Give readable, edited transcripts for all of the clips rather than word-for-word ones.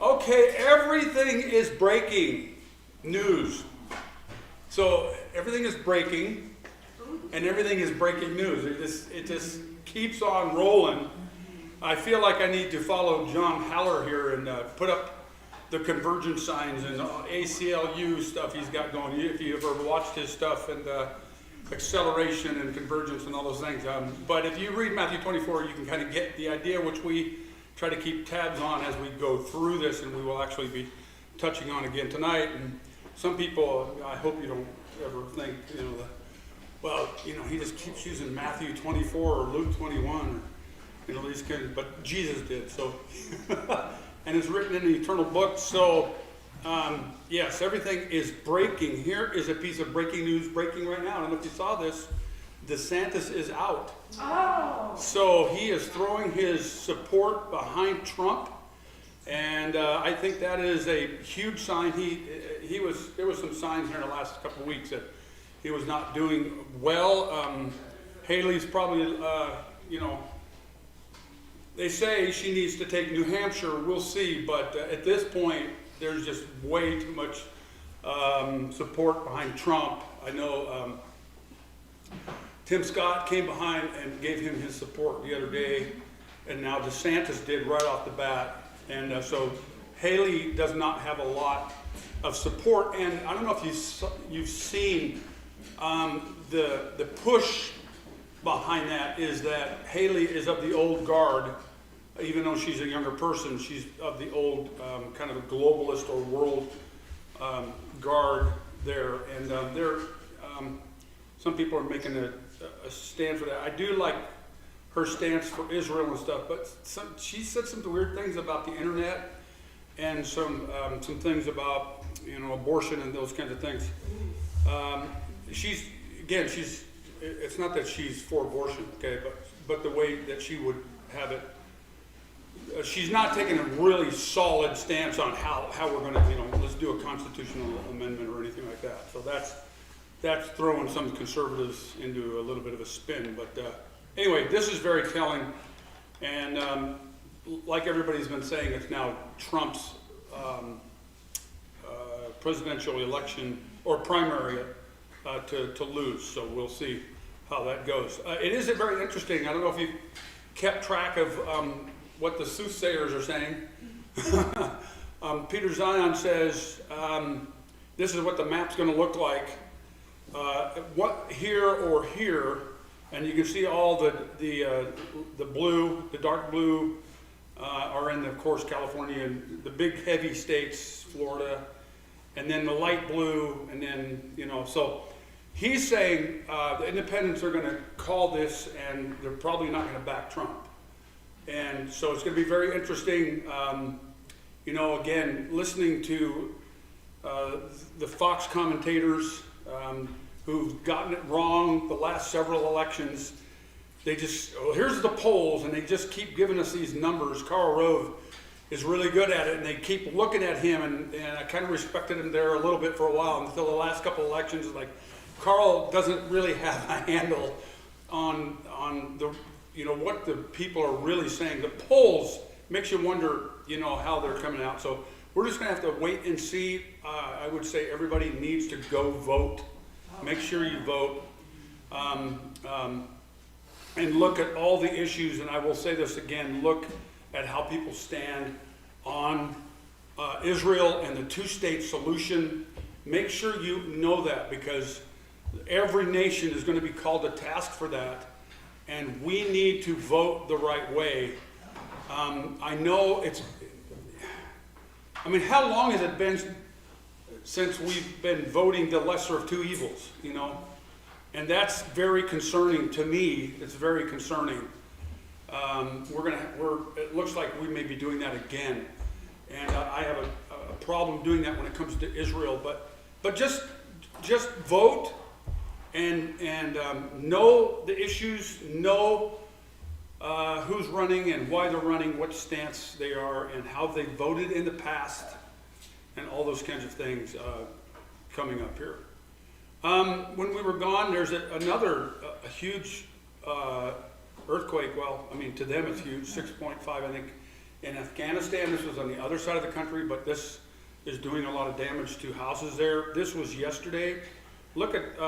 Okay, everything is breaking news. So everything is breaking, and everything is breaking news. It just keeps on rolling. I feel like I need to follow John Haller here and put up the Convergence signs and ACLU stuff he's got going. If you ever watched his stuff and acceleration and convergence and all those things. But if you read Matthew 24, you can kind of get the idea, which we try to keep tabs on as we go through this, and we will actually be touching on again tonight. And some people, I hope you don't ever think, he just keeps using Matthew 24 or Luke 21, or, these kinds of, but Jesus did, so. And it's written in the eternal book, so, yes, everything is breaking. Here is a piece of breaking news breaking right now. I don't know if you saw this. DeSantis is out. Oh. So he is throwing his support behind Trump, and I think that is a huge sign. There was some signs here in the last couple of weeks that he was not doing well. Haley's probably, they say she needs to take New Hampshire. We'll see, but at this point, there's just way too much support behind Trump. I know Tim Scott came behind and gave him his support the other day, and now DeSantis did right off the bat. And so Haley does not have a lot of support. And I don't know if you've seen the push behind that is that Haley is of the old guard. Even though she's a younger person, she's of the old kind of a globalist or world guard there. And some people are making a stand for that. I do like her stance for Israel and stuff, but she said some weird things about the internet and some things about abortion and those kinds of things. It's not that she's for abortion, okay, but the way that she would have it. She's not taking a really solid stance on how we're going to, let's do a constitutional amendment or anything like that. So that's throwing some conservatives into a little bit of a spin. But anyway, this is very telling. And like everybody's been saying, it's now Trump's presidential election or primary to lose. So we'll see how that goes. It is very interesting. I don't know if you kept track of what the soothsayers are saying. Peter Zion says, this is what the map's going to look like. What here or here, and you can see all the blue, the dark blue are in, of course, California, and the big heavy states, Florida, and then the light blue, and then, so he's saying the independents are going to call this, and they're probably not going to back Trump. And so it's going to be very interesting, again, listening to the Fox commentators who've gotten it wrong the last several elections. They just, here's the polls, and they just keep giving us these numbers. Karl Rove is really good at it, and they keep looking at him, and I kind of respected him there a little bit for a while until the last couple of elections. Like, Karl doesn't really have a handle on the what the people are really saying. The polls makes you wonder, how they're coming out. So we're just going to have to wait and see. I would say everybody needs to go vote. Make sure you vote. And look at all the issues. And I will say this again, look at how people stand on Israel and the two-state solution. Make sure you know that, because every nation is going to be called to task for that. And we need to vote the right way. I know how long has it been since we've been voting the lesser of two evils, And that's very concerning to me. It's very concerning. It looks like we may be doing that again. And I have a problem doing that when it comes to Israel. But just vote. And know the issues, know who's running and why they're running, what stance they are, and how they voted in the past, and all those kinds of things coming up here. When we were gone, there's another huge earthquake. Well, to them it's huge, 6.5, I think, In Afghanistan, this was on the other side of the country, but this is doing a lot of damage to houses there. This was yesterday. Look at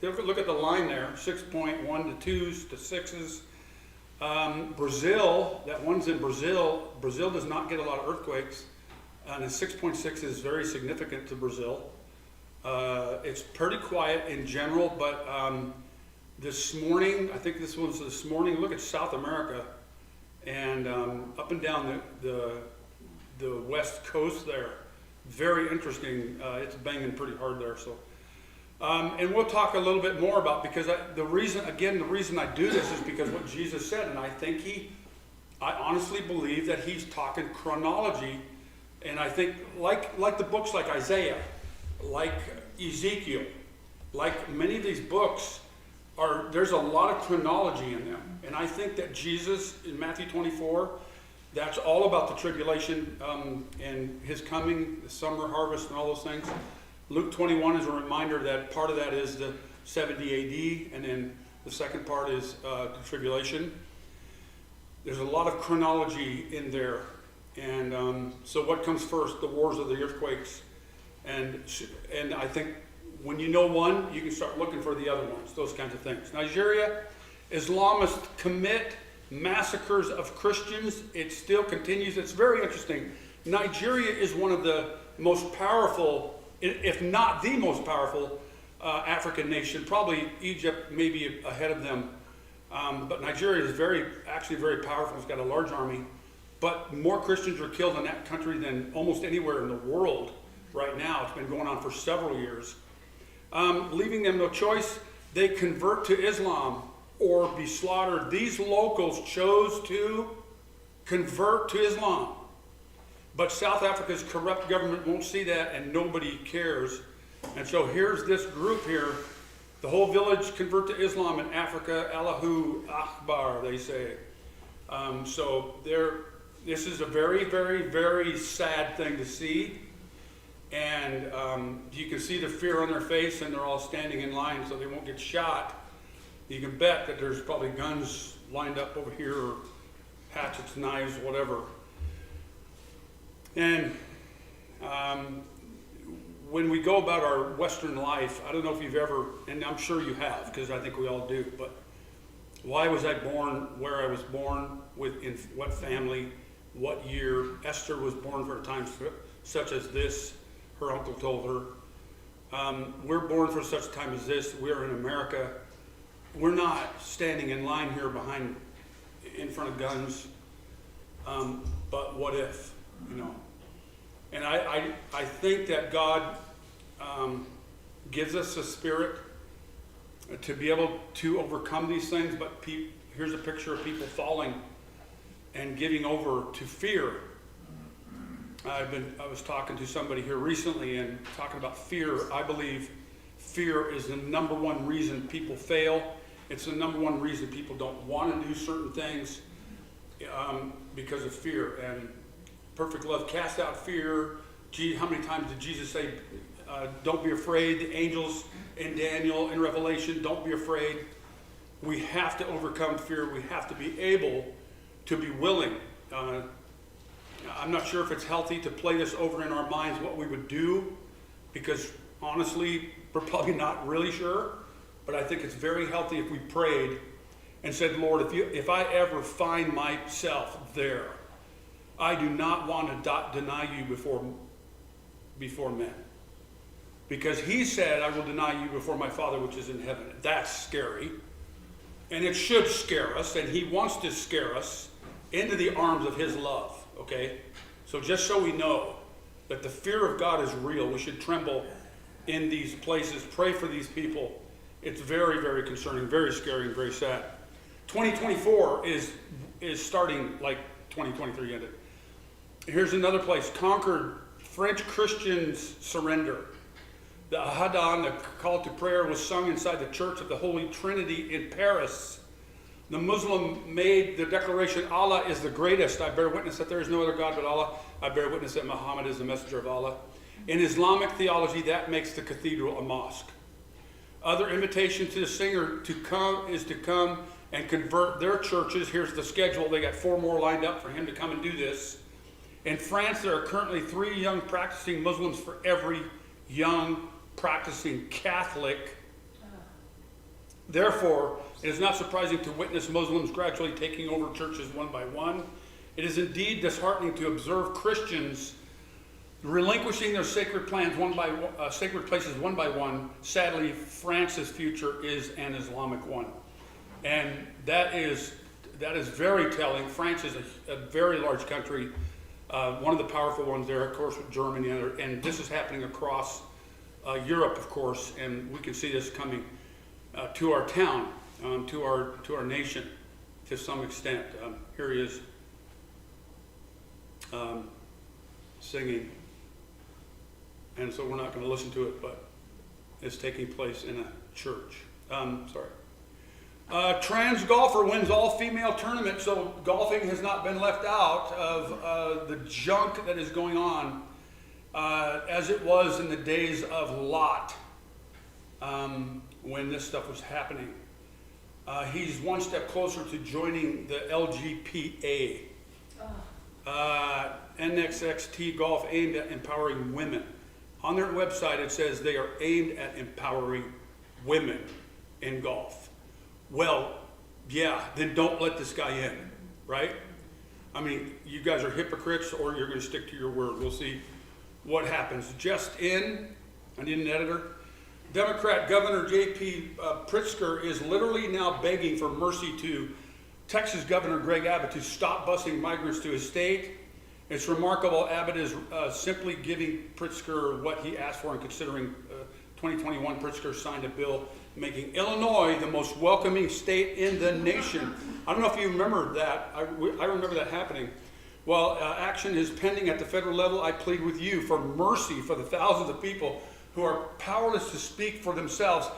look at the line there, 6.1 to 2s to 6s. Brazil, that one's in Brazil. Brazil does not get a lot of earthquakes, and a 6.6 is very significant to Brazil. It's pretty quiet in general, but this morning, I think this was this morning, look at South America, and up and down the west coast there. Very interesting. It's banging pretty hard there. So, and we'll talk a little bit more about, because the reason I do this is because what Jesus said, and I honestly believe that he's talking chronology, and I think like the books like Isaiah, like Ezekiel, like many of these books there's a lot of chronology in them, and I think that Jesus in Matthew 24. That's all about the tribulation and his coming, the summer harvest, and all those things. Luke 21 is a reminder that part of that is the 70 AD, and then the second part is the tribulation. There's a lot of chronology in there. And so what comes first? The wars of the earthquakes. And I think when you know one, you can start looking for the other ones, those kinds of things. Nigeria, Islamists commit massacres of Christians. It still continues. It's very interesting. Nigeria is one of the most powerful, if not the most powerful, African nation. Probably Egypt maybe ahead of them. But Nigeria is actually very powerful. It's got a large army. But more Christians are killed in that country than almost anywhere in the world right now. It's been going on for several years. Leaving them no choice, they convert to Islam or be slaughtered. These locals chose to convert to Islam. But South Africa's corrupt government won't see that, and nobody cares. And so here's this group here. The whole village convert to Islam in Africa. Allahu Akbar, they say. This is a very, very, very sad thing to see. And you can see the fear on their face, and they're all standing in line so they won't get shot. You can bet that there's probably guns lined up over here, or hatchets, knives, whatever. And when we go about our Western life, I don't know if you've ever, and I'm sure you have, because I think we all do, but why was I born where I was born, in what family, what year? Esther was born for a time such as this, her uncle told her. We're born for such a time as this. We're in America. We're not standing in line here in front of guns. But what if, And I think that God gives us a spirit to be able to overcome these things. But here's a picture of people falling and giving over to fear. I was talking to somebody here recently and talking about fear. I believe fear is the number one reason people fail. It's the number one reason people don't want to do certain things, because of fear. And perfect love casts out fear. How many times did Jesus say, don't be afraid? The angels in Daniel, in Revelation, don't be afraid. We have to overcome fear. We have to be able to be willing. I'm not sure if it's healthy to play this over in our minds, what we would do, because honestly, we're probably not really sure. But I think it's very healthy if we prayed and said, Lord, if I ever find myself there, I do not want to deny you before men. Because he said, I will deny you before my Father which is in heaven. That's scary. And it should scare us, and he wants to scare us into the arms of his love. Okay? So just so we know that the fear of God is real, we should tremble in these places. Pray for these people. It's very, very concerning, very scary, and very sad. 2024 is starting like 2023 ended. Here's another place. Conquered. French Christians surrender. The Ahadan, the call to prayer, was sung inside the Church of the Holy Trinity in Paris. The Muslim made the declaration, Allah is the greatest. I bear witness that there is no other God but Allah. I bear witness that Muhammad is the messenger of Allah. In Islamic theology, that makes the cathedral a mosque. Other invitation to the singer to come and convert their churches. Here's the schedule. They got 4 more lined up for him to come and do this. In France, there are currently 3 young practicing Muslims for every young practicing Catholic. Therefore, it is not surprising to witness Muslims gradually taking over churches one by one. It is indeed disheartening to observe Christians relinquishing their sacred plans sacred places one by one. Sadly, France's future is an Islamic one, and that is very telling. France is a very large country, one of the powerful ones there, of course, with Germany, and this is happening across Europe, of course, and we can see this coming to our town, to our nation, to some extent. Here he is singing, and so we're not going to listen to it, but it's taking place in a church. Trans golfer wins all-female tournament, so golfing has not been left out of the junk that is going on, as it was in the days of Lot, when this stuff was happening. He's one step closer to joining the LGPA. NXXT Golf aimed at empowering women. On their website it says they are aimed at empowering women in golf. Well, yeah, then don't let this guy in, right? I mean, you guys are hypocrites, or you're going to stick to your word. We'll see what happens. Just in, I need an editor. Democrat Governor J.P. Pritzker is literally now begging for mercy to Texas Governor Greg Abbott to stop busing migrants to his state. It's remarkable. Abbott is simply giving Pritzker what he asked for, and considering 2021, Pritzker signed a bill making Illinois the most welcoming state in the nation. I don't know if you remember that. I remember that happening. Well, action is pending at the federal level. I plead with you for mercy for the thousands of people who are powerless to speak for themselves.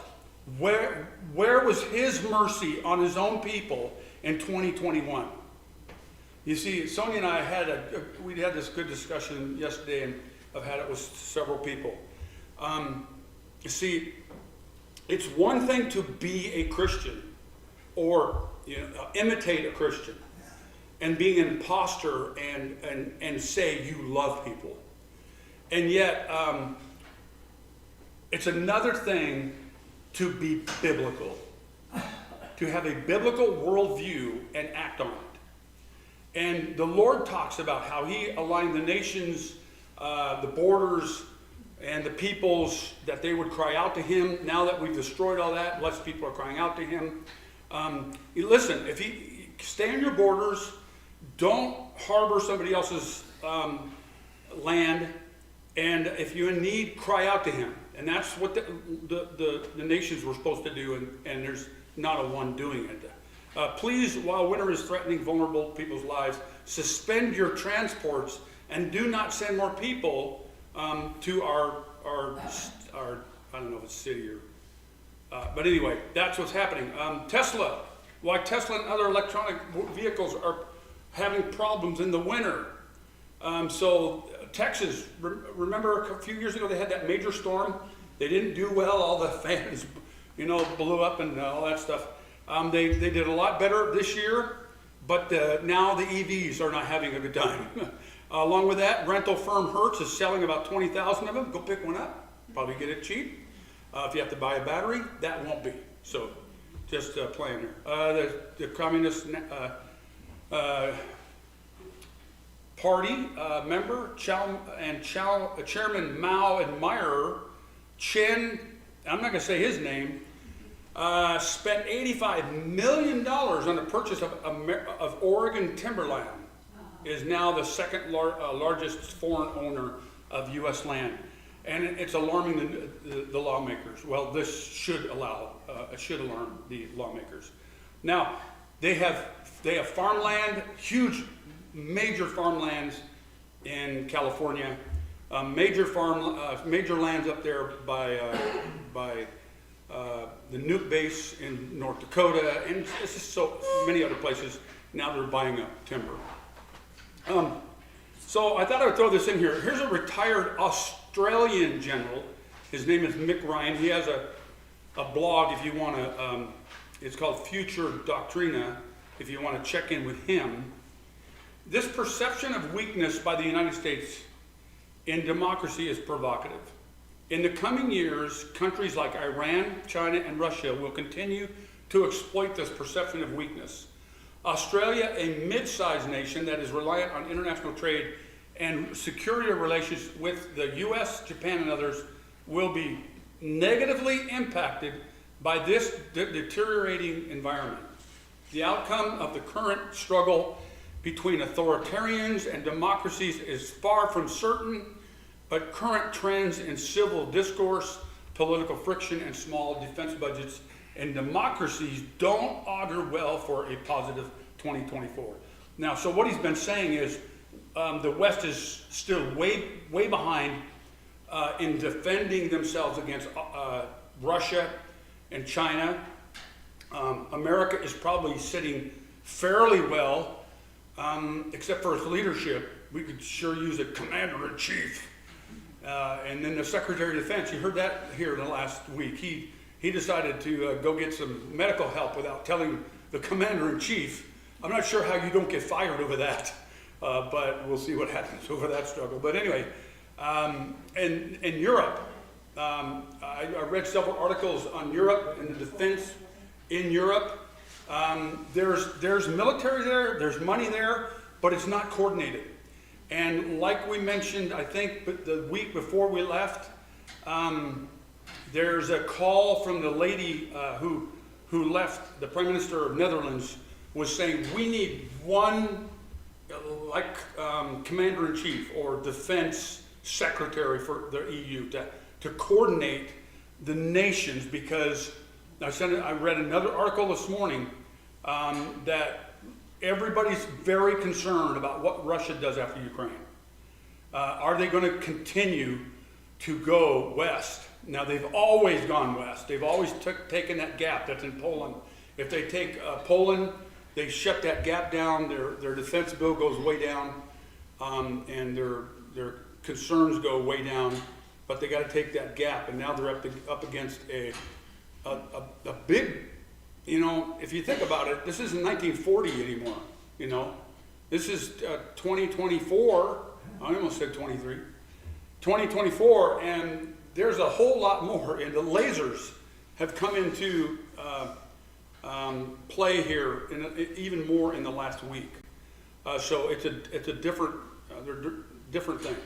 Where was his mercy on his own people in 2021? You see, Sonia and I we had this good discussion yesterday, and I've had it with several people. You see, it's one thing to be a Christian, or imitate a Christian, and being an imposter and say you love people, and yet it's another thing to be biblical, to have a biblical worldview and act on it. And the Lord talks about how he aligned the nations, the borders, and the peoples, that they would cry out to him. Now that we've destroyed all that, less people are crying out to him. Listen, if you stay on your borders, don't harbor somebody else's land, and if you're in need, cry out to him. And that's what the nations were supposed to do, and there's not a one doing it. Please, while winter is threatening vulnerable people's lives, suspend your transports and do not send more people to our I don't know if it's city or, but anyway, that's what's happening. Tesla, why Tesla and other electronic vehicles are having problems in the winter. So Texas, remember a few years ago they had that major storm? They didn't do well. All the fans, blew up and all that stuff. They did a lot better this year, but now the EVs are not having a good time. Along with that, rental firm Hertz is selling about 20,000 of them. Go pick one up. Probably get it cheap. If you have to buy a battery, that won't be. So just playing there. The Communist Party member, Chairman Mao admirer, Chen, I'm not going to say his name, spent $85 million on the purchase of Oregon timberland. Is now the second largest foreign owner of U.S. land, and it's alarming the lawmakers. Well, this should alarm the lawmakers. Now they have farmland, huge, major farmlands in California, major lands up there by the nuke base in North Dakota, and it's just so many other places. Now they're buying up timber. So I thought I would throw this in here. Here's a retired Australian general. His name is Mick Ryan. He has a blog if you want to It's called Future Doctrina, if you want to check in with him. This perception of weakness by the United States in democracy is provocative. In the coming years, countries like Iran, China, and Russia will continue to exploit this perception of weakness. Australia, a mid-sized nation that is reliant on international trade and security relations with the US, Japan, and others, will be negatively impacted by this deteriorating environment. The outcome of the current struggle between authoritarians and democracies is far from certain, but current trends in civil discourse, political friction, and small defense budgets in democracies don't augur well for a positive 2024. Now, so what he's been saying is the West is still way behind in defending themselves against Russia and China. America is probably sitting fairly well, except for its leadership. We could sure use a commander-in-chief. And then the Secretary of Defense, you heard that here in the last week. He decided to go get some medical help without telling the Commander-in-Chief. I'm not sure how you don't get fired over that, but we'll see what happens over that struggle. But anyway, in Europe, I read several articles on Europe and the defense in Europe. There's military there, there's money there, but it's not coordinated. And like we mentioned, I think the week before we left, there's a call from the lady who left, the Prime Minister of Netherlands, was saying we need one commander-in-chief or defense secretary for the EU to coordinate the nations, because I read another article this morning that everybody's very concerned about what Russia does after Ukraine. Are they going to continue to go west? Now, they've always gone west. They've always taken that gap that's in Poland. If they take Poland, they shut that gap down. Their defense bill goes way down, and their concerns go way down. But they got to take that gap, and now they're up against a big. You know, if you think about it, this isn't 1940 anymore, you know. This is 2024, I almost said 23, 2024, and there's a whole lot more, and the lasers have come into play here, even more in the last week. So it's a different, different thing.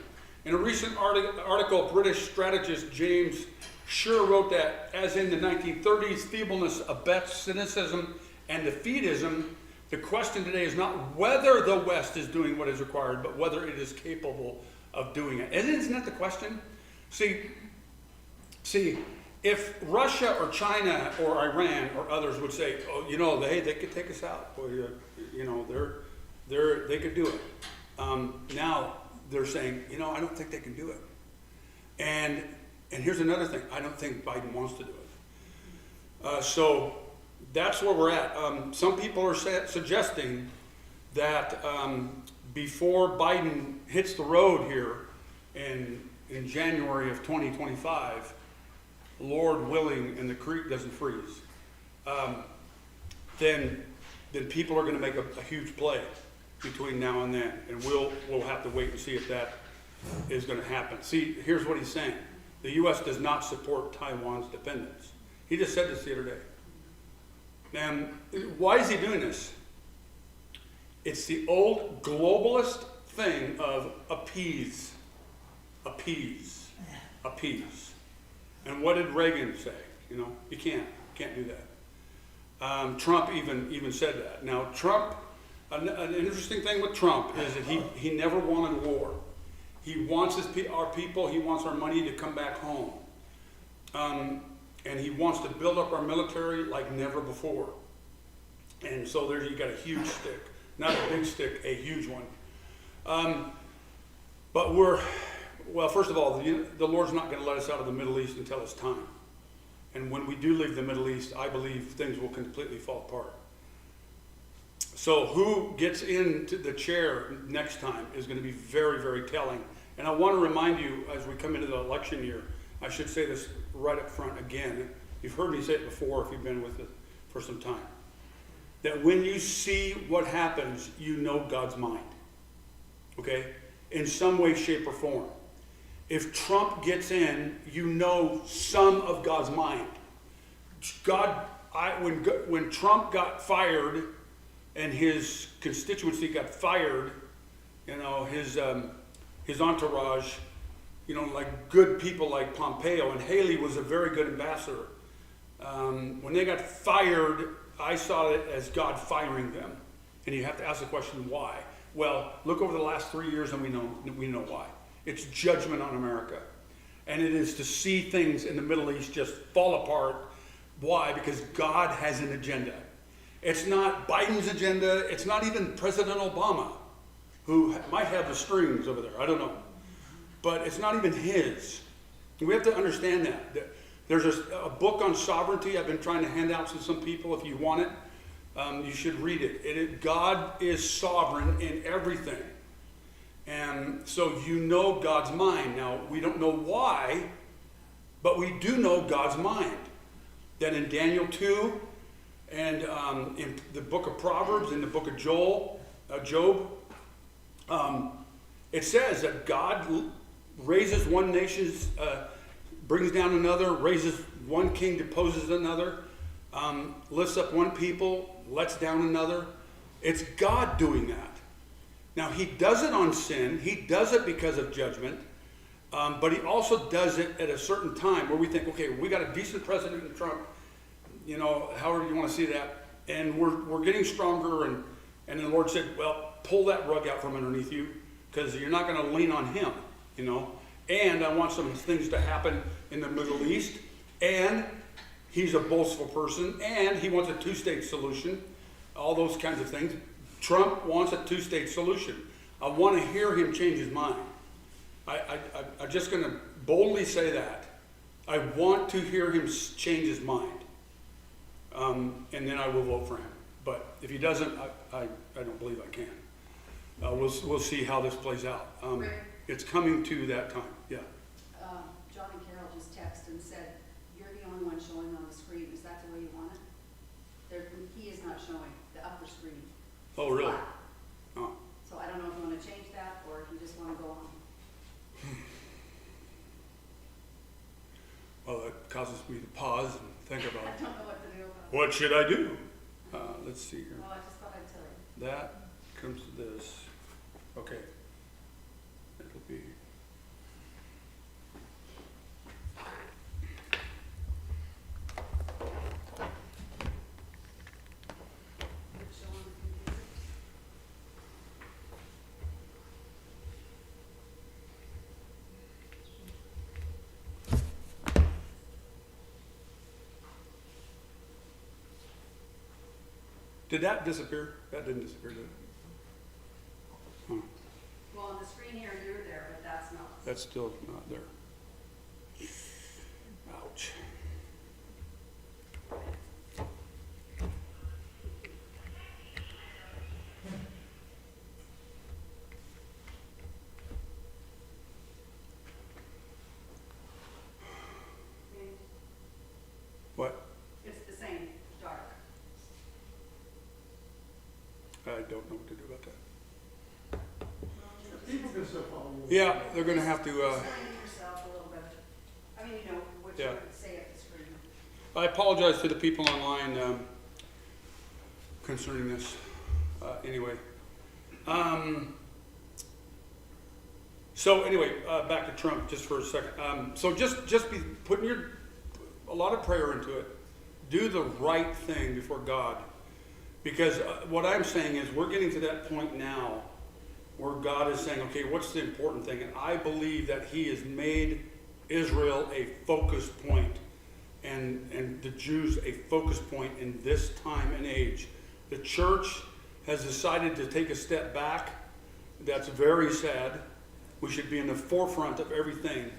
In a recent article, British strategist James Sure wrote that, as in the 1930s, feebleness abets cynicism and defeatism. The question today is not whether the West is doing what is required, but whether it is capable of doing it. And isn't that the question? See, if Russia or China or Iran or others would say, oh, you know, they could take us out, or, you know, they could do it. Now they're saying, you know, I don't think they can do it. And here's another thing. I don't think Biden wants to do it. So that's where we're at. Some people are suggesting that before Biden hits the road here in January of 2025, Lord willing, and the creek doesn't freeze, then people are going to make a huge play between now and then, and we'll have to wait and see if that is going to happen. See, here's what he's saying. The U.S. does not support Taiwan's independence. He just said this the other day. And why is he doing this? It's the old globalist thing of appease. And what did Reagan say? You know, you can't do that. Trump even said that. Now, Trump, an interesting thing with Trump is that he never wanted war. He wants our people, he wants our money to come back home. And he wants to build up our military like never before. And so there you got a huge stick. Not a big stick, a huge one. But well, first of all, the Lord's not going to let us out of the Middle East until it's time. And when we do leave the Middle East, I believe things will completely fall apart. So who gets into the chair next time is going to be very, very telling. And I want to remind you, as we come into the election year, I should say this right up front again. You've heard me say it before if you've been with us for some time. That when you see what happens, you know God's mind. Okay? In some way, shape, or form. If Trump gets in, you know some of God's mind. When Trump got fired and his constituency got fired, you know, his entourage, you know, like good people like Pompeo, and Haley was a very good ambassador. When they got fired, I saw it as God firing them. And you have to ask the question, why? Well, look over the last 3 years and we know why. It's judgment on America. And it is to see things in the Middle East just fall apart. Why? Because God has an agenda. It's not Biden's agenda. It's not even President Obama, who might have the strings over there. I don't know. But it's not even his. We have to understand that. There's a book on sovereignty I've been trying to hand out to some people. If you want it, you should read it. God is sovereign in everything. And so you know God's mind. Now, we don't know why, but we do know God's mind. That in Daniel 2 and in the book of Proverbs, in the book of Job, it says that God raises one nation, brings down another, raises one king, deposes another, lifts up one people, lets down another. It's God doing that. Now, he does it on sin. He does it because of judgment. But he also does it at a certain time where we think, okay, we got a decent president in Trump, you know, however you want to see that. And we're getting stronger. And the Lord said, well, pull that rug out from underneath you because you're not going to lean on him, you know. And I want some things to happen in the Middle East. And he's a boastful person. And he wants a two-state solution. All those kinds of things. Trump wants a two-state solution. I want to hear him change his mind. I'm just going to boldly say that. I want to hear him change his mind. And then I will vote for him. But if he doesn't, I don't believe I can. We'll see how this plays out. It's coming to that time. Yeah. John and Carol just texted and said, you're the only one showing on the screen. Is that the way you want it? He is not showing the upper screen. Oh, really? Oh. So I don't know if you want to change that or if you just want to go on. Well, that causes me to pause and think about I don't know what to do about it. what should I do? Let's see here. Well, I just thought I'd tell you. That comes to this. Okay. It'll be. Show on the computer. Did that disappear? That didn't disappear, did it? Huh. Well, on the screen here, you're there, but that's not. That's still not there. Ouch. What? It's the same, dark. I don't know what to do about that. People can still follow you. Yeah, they're going to have to. Explain yourself a little bit. I mean, you know, what you Yeah. would say at the screen. I apologize to the people online concerning this. Anyway. So anyway, back to Trump just for a second. So just be putting a lot of prayer into it. Do the right thing before God. Because what I'm saying is we're getting to that point now where God is saying, okay, what's the important thing? And I believe that he has made Israel a focus point and the Jews a focus point in this time and age. The church has decided to take a step back. That's very sad. We should be in the forefront of everything.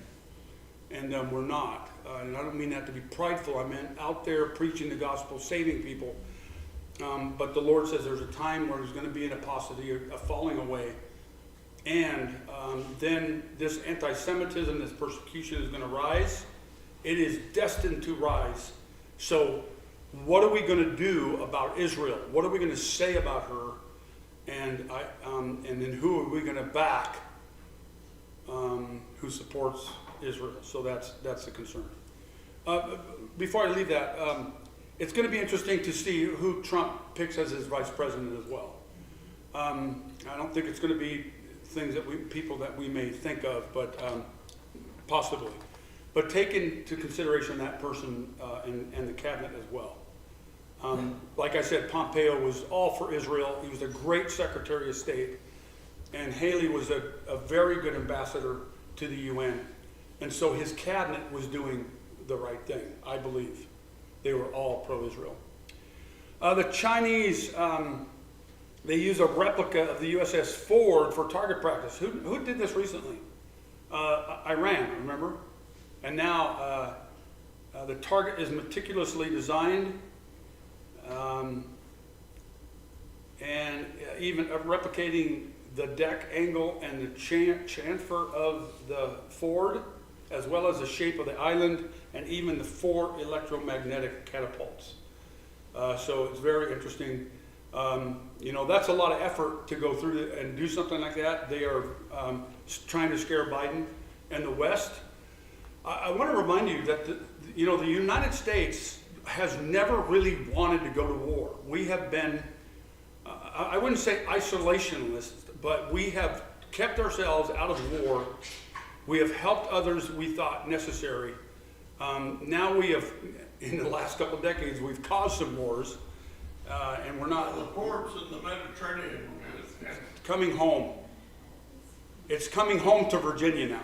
And we're not. And I don't mean that to be prideful. I meant out there preaching the gospel, saving people. But the Lord says there's a time where there's going to be an apostasy, a falling away. And then this anti-Semitism, this persecution is going to rise. It is destined to rise. So what are we going to do about Israel? What are we going to say about her? And then who are we going to back who supports Israel? So that's the concern. Before I leave that, it's going to be interesting to see who Trump picks as his vice president as well. I don't think it's going to be things that people that we may think of, but possibly. But take into consideration that person and the cabinet as well. Like I said, Pompeo was all for Israel. He was a great Secretary of State. And Haley was a very good ambassador to the UN. And so his cabinet was doing the right thing, I believe. They were all pro-Israel. The Chinese, they use a replica of the USS Ford for target practice. Who did this recently? Iran, remember? And now the target is meticulously designed and even replicating the deck angle and the chamfer of the Ford, as well as the shape of the island, and even the 4 electromagnetic catapults. So it's very interesting. That's a lot of effort to go through and do something like that. They are trying to scare Biden and the West. I want to remind you that the United States has never really wanted to go to war. We have been, I wouldn't say isolationist, but we have kept ourselves out of war. We have helped others we thought necessary. Now we have, in the last couple of decades, we've caused some wars, and we're not. The ports in the Mediterranean. Coming home. It's coming home to Virginia now.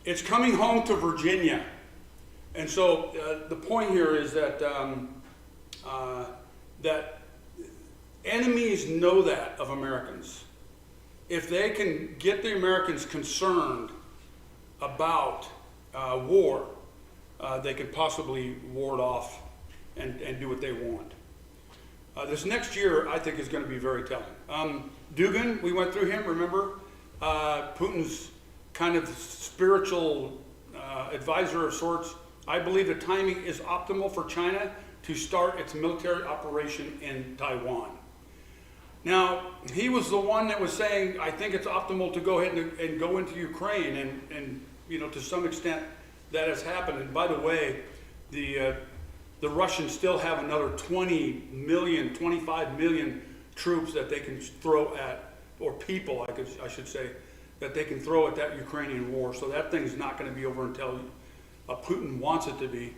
It's coming home to Virginia. And so the point here is that that enemies know that of Americans. If they can get the Americans concerned about war, they could possibly ward off and do what they want. This next year, I think, is going to be very telling. Dugin, we went through him, remember? Putin's kind of spiritual advisor of sorts. I believe the timing is optimal for China to start its military operation in Taiwan. Now, he was the one that was saying, I think it's optimal to go ahead and go into Ukraine, and to some extent that has happened. And by the way, the Russians still have another 20 million, 25 million troops that they can throw at, or people, I should say, that they can throw at that Ukrainian war. So that thing's not going to be over until Putin wants it to be.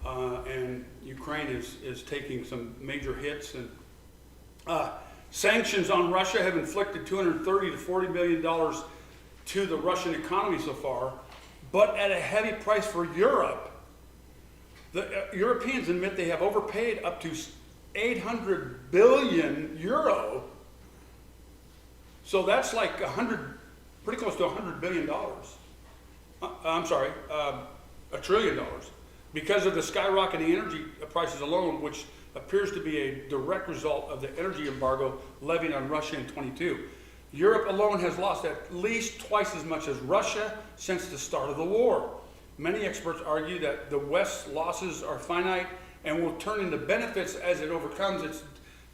And Ukraine is taking some major hits. And sanctions on Russia have inflicted $230 to $40 million to the Russian economy so far, but at a heavy price for Europe. The Europeans admit they have overpaid up to 800 billion euro. So that's like pretty close to $100 billion. I'm sorry, $1 trillion, because of the skyrocketing energy prices alone, which appears to be a direct result of the energy embargo levied on Russia in 22. Europe alone has lost at least twice as much as Russia since the start of the war. Many experts argue that the West's losses are finite and will turn into benefits as it overcomes its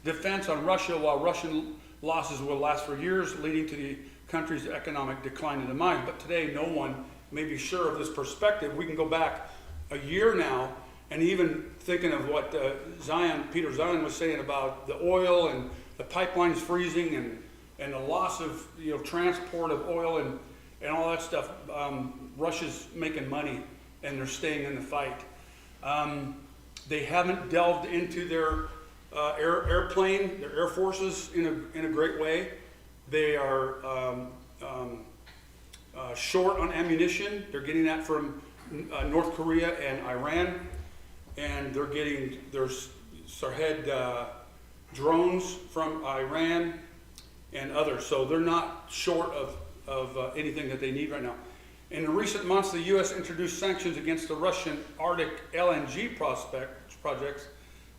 defense on Russia, while Russian losses will last for years, leading to the country's economic decline and demise. But today, no one may be sure of this perspective. We can go back a year now, and even thinking of what Peter Zion was saying about the oil and the pipelines freezing and the loss of transport of oil and all that stuff. Russia's making money, and they're staying in the fight. They haven't delved into their airplane, their air forces in a great way. They are short on ammunition. They're getting that from North Korea and Iran, and they're getting their Sarhed drones from Iran and others. So they're not short of anything that they need right now. In the recent months, the U.S. introduced sanctions against the Russian Arctic LNG projects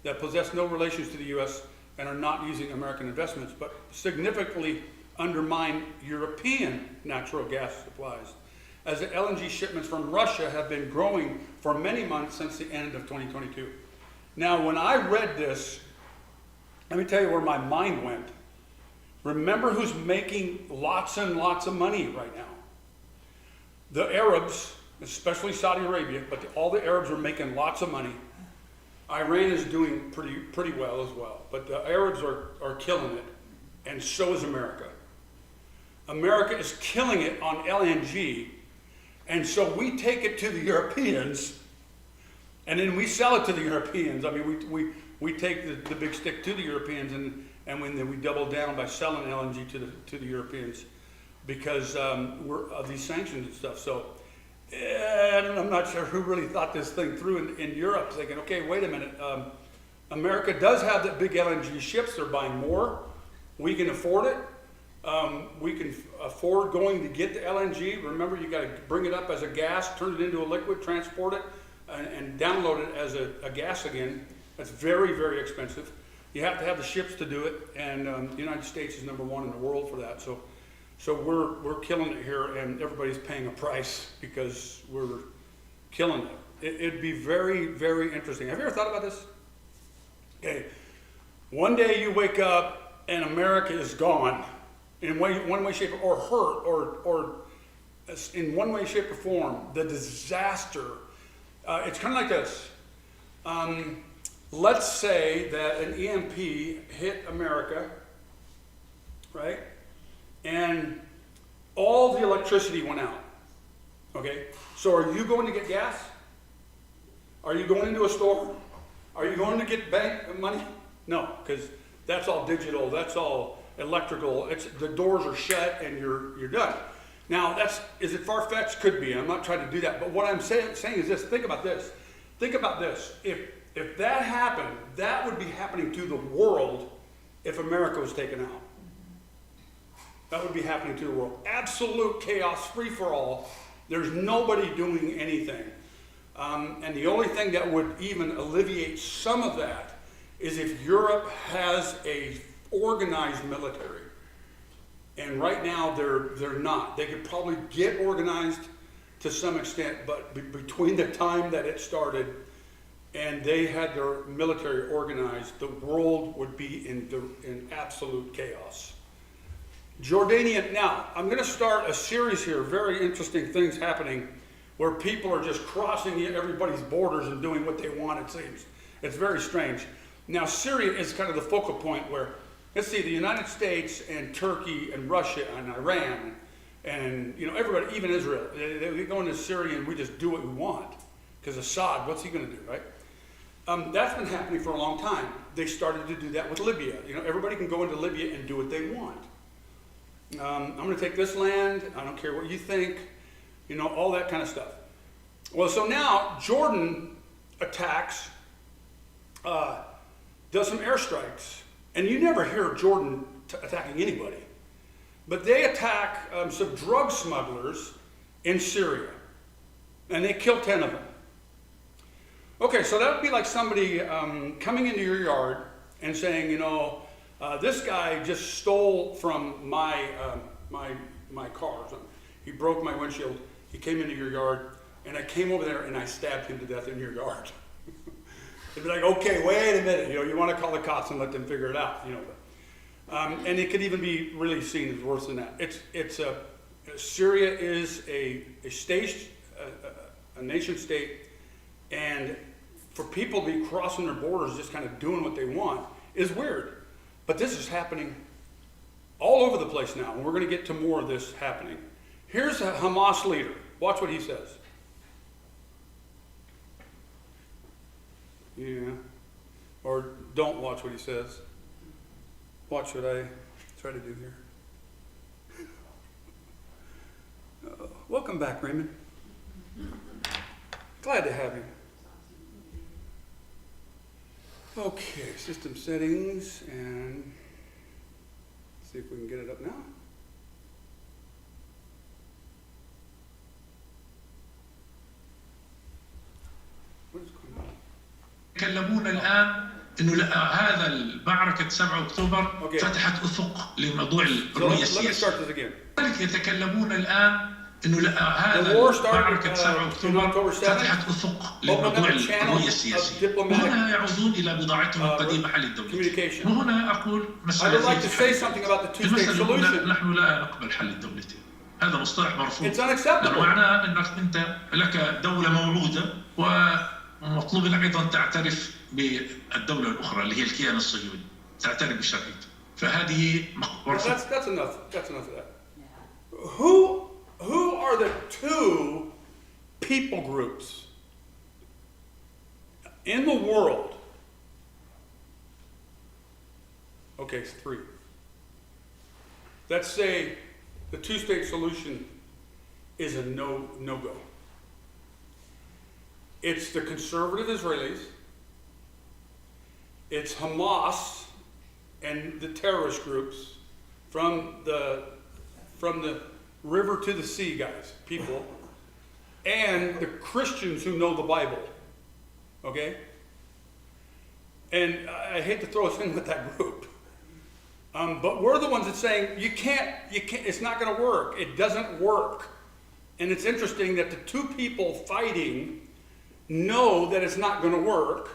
that possess no relations to the U.S. and are not using American investments, but significantly undermine European natural gas supplies. as the LNG shipments from Russia have been growing for many months since the end of 2022. Now, when I read this, let me tell you where my mind went. Remember who's making lots and lots of money right now? The Arabs, especially Saudi Arabia, but all the Arabs are making lots of money. Iran is doing pretty well as well, but the Arabs are killing it, and so is America. America is killing it on LNG, and so we take it to the Europeans, and then we sell it to the Europeans. I mean, we take the big stick to the Europeans, and when we double down by selling LNG to the Europeans because we're of these sanctions and stuff. So I'm not sure who really thought this thing through in Europe, thinking, okay, wait a minute. America does have the big LNG ships. They're buying more. We can afford it. We can afford going to get the LNG. Remember, you got to bring it up as a gas, turn it into a liquid, transport it, and download it as a gas again. That's very, very expensive. You have to have the ships to do it, and the United States is #1 in the world for that. So we're killing it here, and everybody's paying a price because we're killing it. It'd be very, very interesting. Have you ever thought about this? Okay, one day you wake up and America is gone in one way, shape, or hurt, or in one way, shape, or form. The disaster. It's kind of like this. Let's say that an EMP hit America, right? And all the electricity went out. Okay? So are you going to get gas? Are you going into a store? Are you going to get bank money? No, because that's all digital, that's all electrical. The doors are shut and you're done. Now, is it far-fetched? Could be. I'm not trying to do that. But what I'm saying is this. Think about this. Think about this. If that happened, that would be happening to the world if America was taken out. That would be happening to the world. Absolute chaos, free for all. There's nobody doing anything. And the only thing that would even alleviate some of that is if Europe has a organized military. And right now they're not. They could probably get organized to some extent, but between the time that it started and they had their military organized, the world would be in absolute chaos. Jordanian, now, I'm going to start a series here, very interesting things happening, where people are just crossing everybody's borders and doing what they want, it seems. It's very strange. Now, Syria is kind of the focal point where, let's see, the United States and Turkey and Russia and Iran and, everybody, even Israel, they go into Syria and we just do what we want. Because Assad, what's he going to do, right? That's been happening for a long time. They started to do that with Libya. Everybody can go into Libya and do what they want. I'm going to take this land. I don't care what you think. All that kind of stuff. Well, so now Jordan attacks, does some airstrikes. And you never hear Jordan attacking anybody. But they attack some drug smugglers in Syria. And they kill 10 of them. Okay, so that would be like somebody coming into your yard and saying, this guy just stole from my car. He broke my windshield. He came into your yard, and I came over there and I stabbed him to death in your yard. They'd be like, okay, wait a minute. You want to call the cops and let them figure it out. And it could even be really seen as worse than that. Syria is a nation state, and for people to be crossing their borders, just kind of doing what they want, is weird. But this is happening all over the place now, and we're going to get to more of this happening. Here's a Hamas leader. Watch what he says. Yeah. Or don't watch what he says. Watch what I try to do here. Welcome back, Raymond. Glad to have you. Okay, system settings, and see if we can get it up now. What is going on? يتكلمون الآن إنه هذا المعركة 7 أكتوبر فتحت أفق لموضوع الرؤية السياسية. لذلك يتكلمون الآن انه The هذا war started معركة 7 in أكتوبر October 7th, فتحت أفق opened لموضوع up a channel الرؤية of السياسية، diplomatic وهنا يعودون إلى بضاعتهم القديمة حل الدولتين. communication. وهنا أقول I would مسألة like to say something about the two-state المسألة الأولى solution. نحن لا نقبل حل الدولتين. هذا مصطلح مرفوض. It's لأنه unacceptable. معناه أنك أنت لك دولة موعودة ومطلوب منك أيضا تعترف بالدولة الأخرى اللي هي الكيان الصهيوني، تعترف بشرعيته. فهذه مرفوض. That's enough. That's enough of that. Who are the two people groups in the world? Okay, it's three. Let's say the two-state solution is a no-go. It's the conservative Israelis, it's Hamas and the terrorist groups from the river to the sea guys, people, and the Christians who know the Bible. Okay? And I hate to throw us in with that group. But we're the ones that's saying, you can't, it's not going to work. It doesn't work. And it's interesting that the two people fighting know that it's not going to work.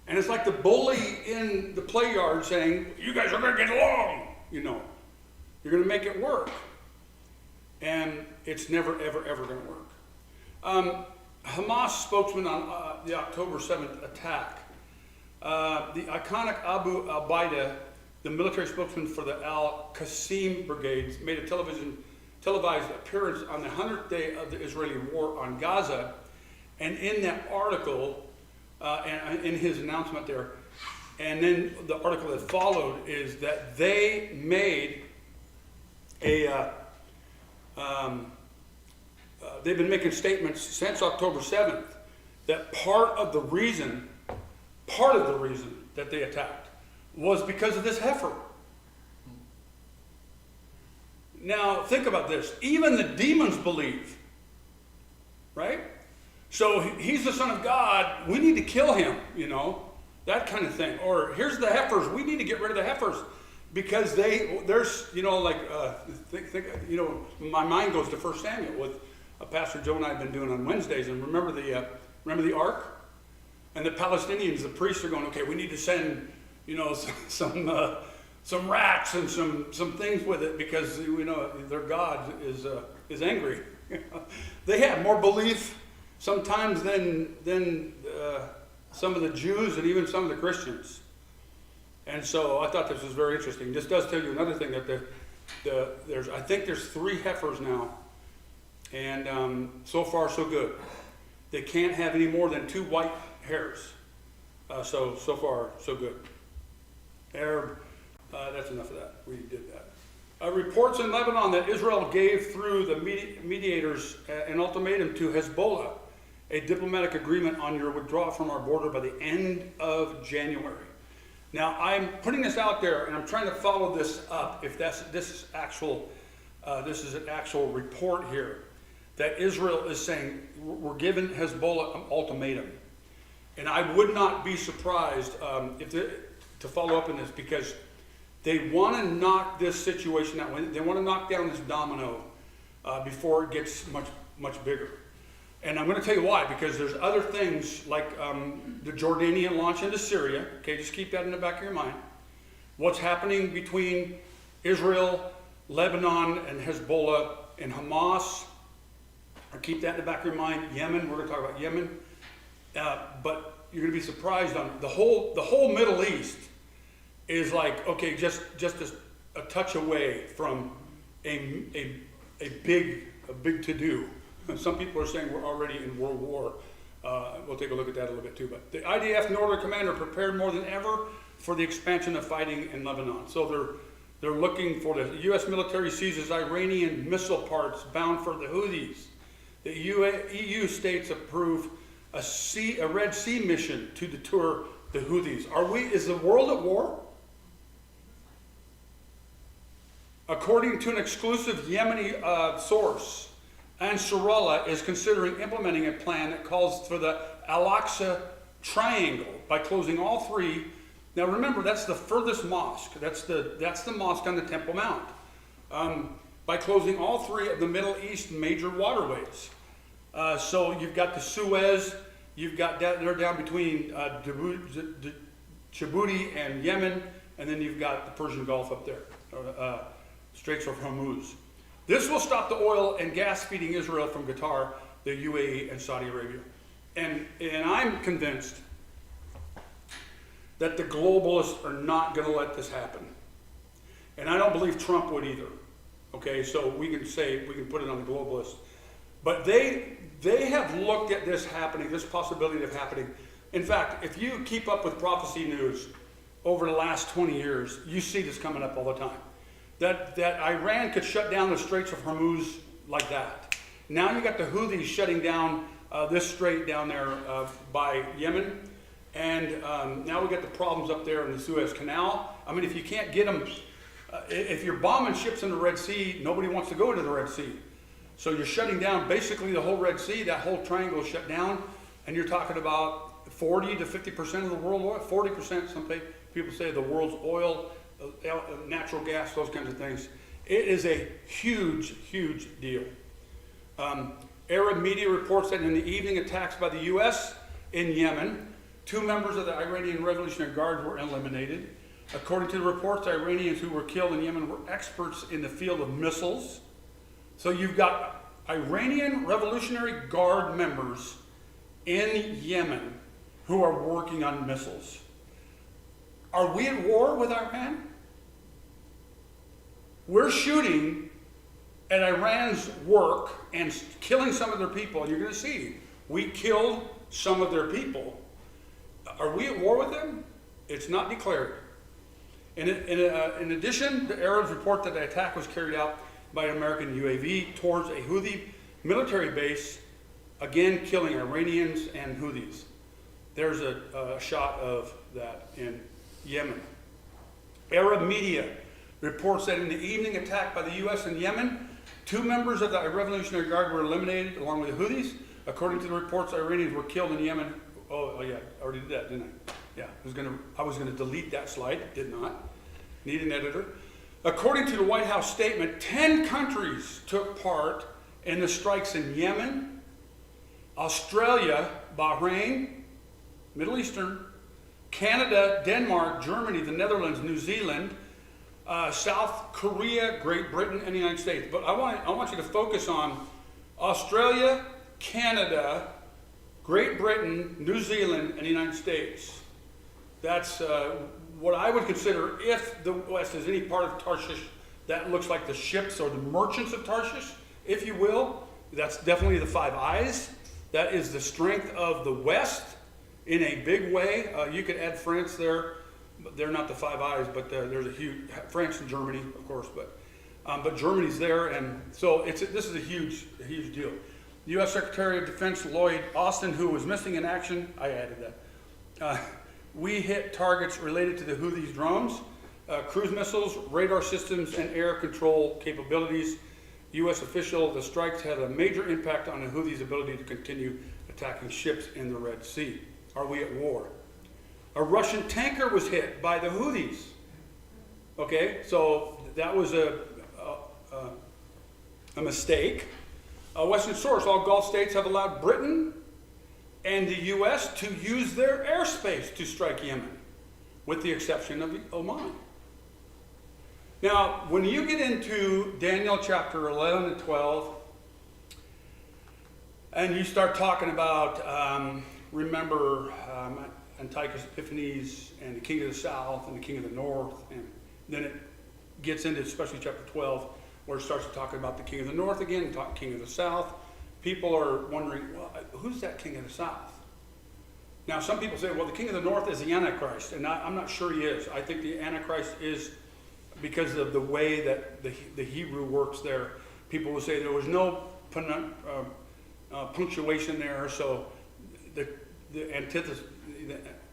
And it's like the bully in the play yard saying, you guys are going to get along, you know. You're going to make it work. And it's never, ever, ever going to work. Hamas spokesman on the October 7th attack. The iconic Abu al-Baida, the military spokesman for the Al-Qasim brigades, made a televised appearance on the 100th day of the Israeli war on Gaza. And in that article, and in his announcement there, and then the article that followed is that they made they've been making statements since October 7th that part of the reason that they attacked was because of this heifer. Now, think about this. Even the demons believe, right? So he's the Son of God. We need to kill him, you know, that kind of thing. Or here's the heifers. We need to get rid of the heifers because there's, you know, like, you know, my mind goes to 1 Samuel with Pastor Joe and I have been doing on Wednesdays. And remember the ark? And the Palestinians, the priests are going, okay, we need to send, you know, some rats and some things with it because, you know, their God is angry. They have more belief sometimes than some of the Jews and even some of the Christians. And so I thought this was very interesting. This does tell you another thing that I think there's 3 heifers now, and so far so good. They can't have any more than 2 white hairs. So far so good. Arab. That's enough of that. We did that. Reports in Lebanon that Israel gave through the mediators an ultimatum to Hezbollah, a diplomatic agreement on your withdrawal from our border by the end of January. Now, I'm putting this out there, and I'm trying to follow this up. If this is an actual report here that Israel is saying we're giving Hezbollah an ultimatum, and I would not be surprised to follow up on this because they want to knock this situation out. They want to knock down this domino before it gets much bigger. And I'm going to tell you why, because there's other things like the Jordanian launch into Syria. Okay, just keep that in the back of your mind. What's happening between Israel, Lebanon, and Hezbollah and Hamas. Keep that in the back of your mind. Yemen, we're going to talk about Yemen. But you're going to be surprised on the whole Middle East is like, okay, just a touch away from a big to-do. Some people are saying we're already in World War. We'll take a look at that a little bit too. But the IDF Northern Command are prepared more than ever for the expansion of fighting in Lebanon. So they're looking for the U.S. military seizes Iranian missile parts bound for the Houthis. The EU states approve a Red Sea mission to deter the Houthis. Is the world at war? According to an exclusive Yemeni source, Ansarullah is considering implementing a plan that calls for the Al-Aqsa Triangle by closing all 3. Now remember, that's the furthest mosque. That's the mosque on the Temple Mount. by closing all three of the Middle East major waterways. So you've got the Suez, you've got they're down between Djibouti and Yemen, and then you've got the Persian Gulf up there, Straits of Hormuz. This will stop the oil and gas feeding Israel from Qatar, the UAE, and Saudi Arabia. And I'm convinced that the globalists are not going to let this happen. And I don't believe Trump would either. Okay, so we can put it on the globalists. But they have looked at this happening, this possibility of happening. In fact, if you keep up with prophecy news over the last 20 years, you see this coming up all the time. That Iran could shut down the Straits of Hormuz like that. Now you got the Houthis shutting down this strait down there by Yemen. And now we got the problems up there in the Suez Canal. I mean, if you can't get them, if you're bombing ships in the Red Sea, nobody wants to go into the Red Sea. So you're shutting down basically the whole Red Sea, that whole triangle is shut down. And you're talking about 40 to 50% of the world oil, 40%, some people say the world's oil, natural gas, those kinds of things. It is a huge, huge deal. Arab media reports that in the evening attacks by the U.S. in Yemen, 2 members of the Iranian Revolutionary Guard were eliminated. According to the reports, the Iranians who were killed in Yemen were experts in the field of missiles. So you've got Iranian Revolutionary Guard members in Yemen who are working on missiles. Are we at war with Iran? We're shooting at Iran's work and killing some of their people. And you're going to see, we killed some of their people. Are we at war with them? It's not declared. In addition, the Arabs report that the attack was carried out by an American UAV towards a Houthi military base, again killing Iranians and Houthis. There's a shot of that in Yemen. Arab media reports that in the evening attack by the U.S. in Yemen, 2 members of the Revolutionary Guard were eliminated along with the Houthis. According to the reports, Iranians were killed in Yemen. Oh yeah, I already did that, didn't I? Yeah, I was gonna delete that slide, did not. Need an editor. According to the White House statement, 10 countries took part in the strikes in Yemen, Australia, Bahrain, Middle Eastern, Canada, Denmark, Germany, the Netherlands, New Zealand, South Korea, Great Britain, and the United States. But I want you to focus on Australia, Canada, Great Britain, New Zealand, and the United States. That's what I would consider, if the West is any part of Tarshish that looks like the ships or the merchants of Tarshish, if you will. That's definitely the Five Eyes. That is the strength of the West in a big way. You could add France there, but they're not the Five Eyes, but there's a huge, France and Germany, of course, but Germany's there, and so this is a huge deal. U.S. Secretary of Defense Lloyd Austin, who was missing in action, I added that. We hit targets related to the Houthis' drones, cruise missiles, radar systems, and air control capabilities. U.S. official, the strikes had a major impact on the Houthis' ability to continue attacking ships in the Red Sea. Are we at war? A Russian tanker was hit by the Houthis. Okay, so that was a mistake. A Western source, all Gulf states have allowed Britain and the U.S. to use their airspace to strike Yemen, with the exception of Oman. Now, when you get into Daniel chapter 11 and 12, and you start talking about, remember Antiochus Epiphanes and the king of the south and the king of the north, and then it gets into especially chapter 12, where it starts talking about the king of the north again, and king of the south. People are wondering, well, who's that king of the south? Now, some people say, well, the king of the north is the Antichrist, and I'm not sure he is. I think the Antichrist is, because of the way that the Hebrew works there, people will say there was no punctuation there, so the antithesis,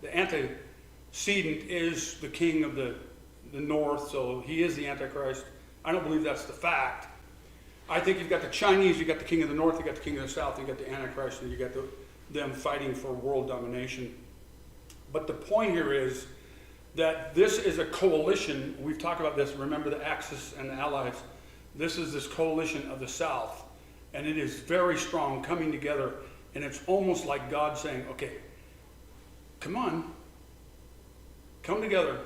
the antecedent is the king of the north, so he is the Antichrist. I don't believe that's the fact. I think you've got the Chinese, you've got the king of the north, you've got the king of the south, you've got the Antichrist, and you've got them fighting for world domination. But the point here is that this is a coalition. We've talked about this. Remember the Axis and the Allies. This is this coalition of the South, and it is very strong, coming together, and it's almost like God saying, okay, come on, come together.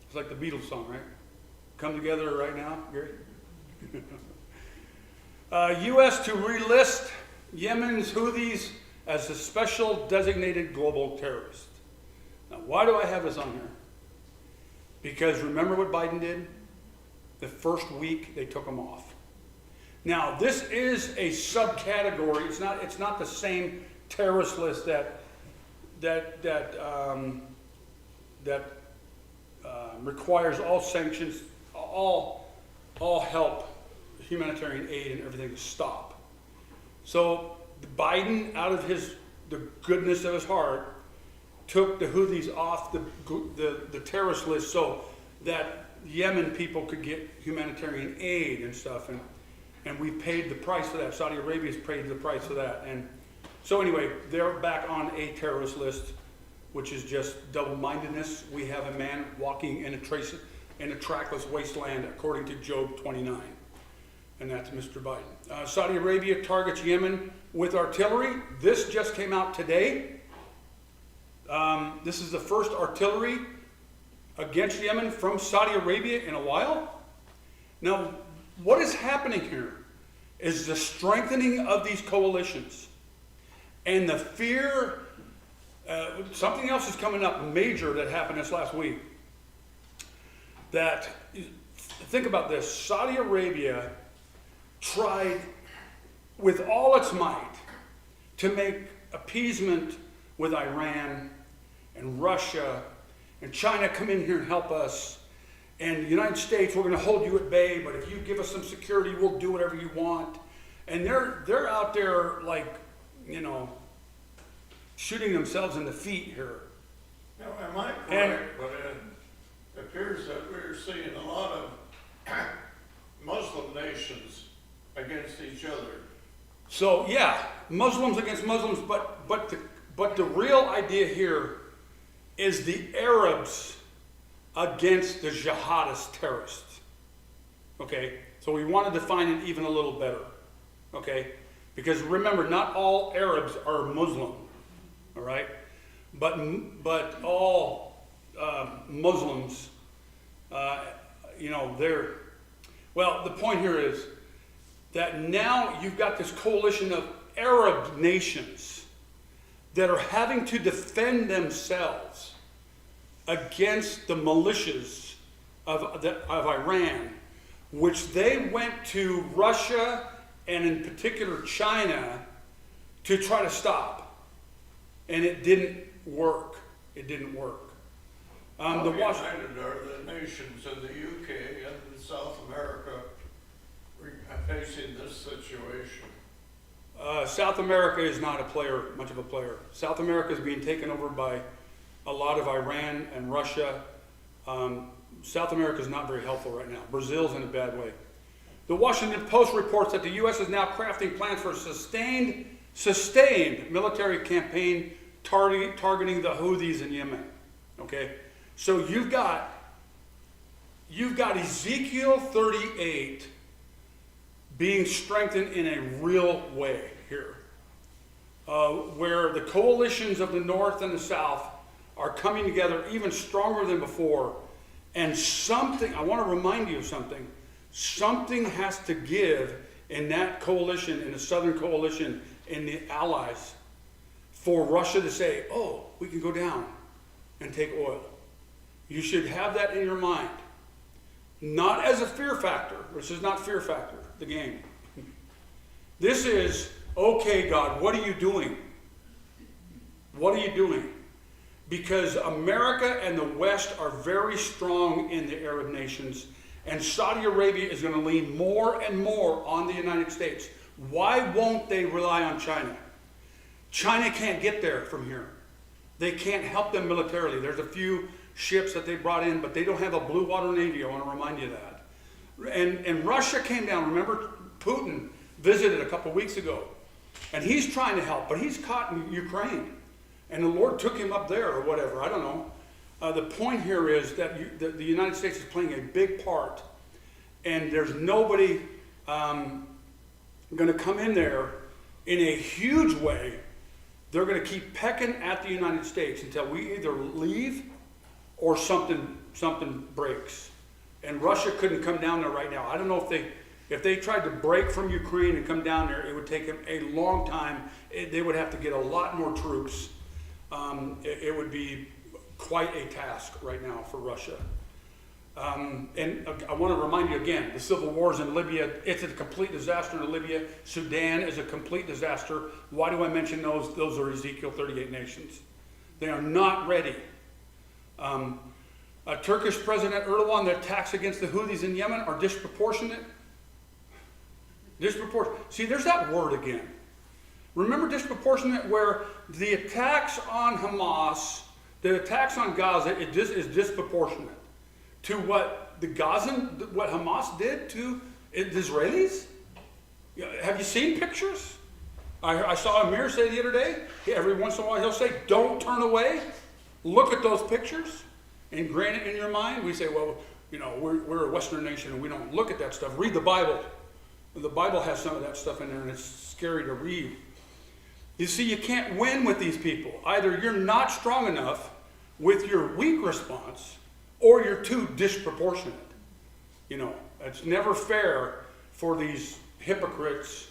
It's like the Beatles song, right? Come together right now, Gary? U.S. to relist Yemen's Houthis as a special designated global terrorist. Now, why do I have this on here? Because remember what Biden did? The first week they took them off. Now, this is a subcategory. It's not the same terrorist list that requires all sanctions, all help, humanitarian aid and everything to stop. So Biden, out of the goodness of his heart, took the Houthis off the terrorist list so that Yemen people could get humanitarian aid and stuff, and we paid the price for that. Saudi Arabia's paid the price for that, and so anyway, they're back on a terrorist list, which is just double-mindedness. We have a man walking in a trackless wasteland, according to Job 29, and that's Mr. Biden. Saudi Arabia targets Yemen with artillery. This just came out today. This is the first artillery against Yemen from Saudi Arabia in a while. Now, what is happening here is the strengthening of these coalitions and the fear. Something else is coming up major that happened this last week. That, think about this, Saudi Arabia tried with all its might to make appeasement with Iran and Russia and China, come in here and help us, and the United States, we're going to hold you at bay, but if you give us some security, we'll do whatever you want. And they're out there like, shooting themselves in the feet here. Now, am I correct? But it appears that we're seeing a lot of Muslim nations against each other. So yeah, Muslims against Muslims, but the real idea here is the Arabs against the jihadist terrorists. Okay, so we want to define it even a little better. Okay, because remember, not all Arabs are Muslim. All right, but all Muslims, they're, well, the point here is that now you've got this coalition of Arab nations that are having to defend themselves against the militias of Iran, which they went to Russia and in particular China to try to stop. And it didn't work. It didn't work. How united are the nations in the UK and in South America facing this situation? South America is not much of a player. South America is being taken over by a lot of Iran and Russia. South America is not very helpful right now. Brazil's in a bad way. The Washington Post reports that the U.S. is now crafting plans for a sustained military campaign targeting the Houthis in Yemen. Okay, so you've got Ezekiel 38 being strengthened in a real way here, where the coalitions of the North and the South are coming together even stronger than before. And something, I want to remind you of something. Something has to give in that coalition, in the Southern coalition, in the allies, for Russia to say, oh, we can go down and take oil. You should have that in your mind. Not as a fear factor. This is not fear factor, the game. This is, okay, God, what are you doing? What are you doing? Because America and the West are very strong in the Arab nations, and Saudi Arabia is going to lean more and more on the United States. Why won't they rely on China? China can't get there from here. They can't help them militarily. There's a few ships that they brought in, but they don't have a blue water navy. I want to remind you of that. And Russia came down. Remember, Putin visited a couple weeks ago, and he's trying to help, but he's caught in Ukraine, and the Lord took him up there or whatever. I don't know. The point here is that the United States is playing a big part and there's nobody going to come in there in a huge way. They're going to keep pecking at the United States until we either leave or something breaks. And Russia couldn't come down there right now. I don't know if they tried to break from Ukraine and come down there, it would take them a long time. They would have to get a lot more troops. It would be quite a task right now for Russia. And I want to remind you again, the civil wars in Libya, it's a complete disaster in Libya. Sudan is a complete disaster. Why do I mention those? Those are Ezekiel 38 nations. They are not ready. Turkish President Erdogan, the attacks against the Houthis in Yemen are disproportionate. See, there's that word again. Remember disproportionate, where the attacks on Hamas, the attacks on Gaza, is disproportionate to what what Hamas did to the Israelis. Have you seen pictures? I saw Amir say the other day, every once in a while he'll say, don't turn away. Look at those pictures and grain it in your mind. We say, well, we're a Western nation and we don't look at that stuff. Read the Bible. The Bible has some of that stuff in there and it's scary to read. You see, you can't win with these people. Either you're not strong enough with your weak response, or you're too disproportionate. It's never fair for these hypocrites,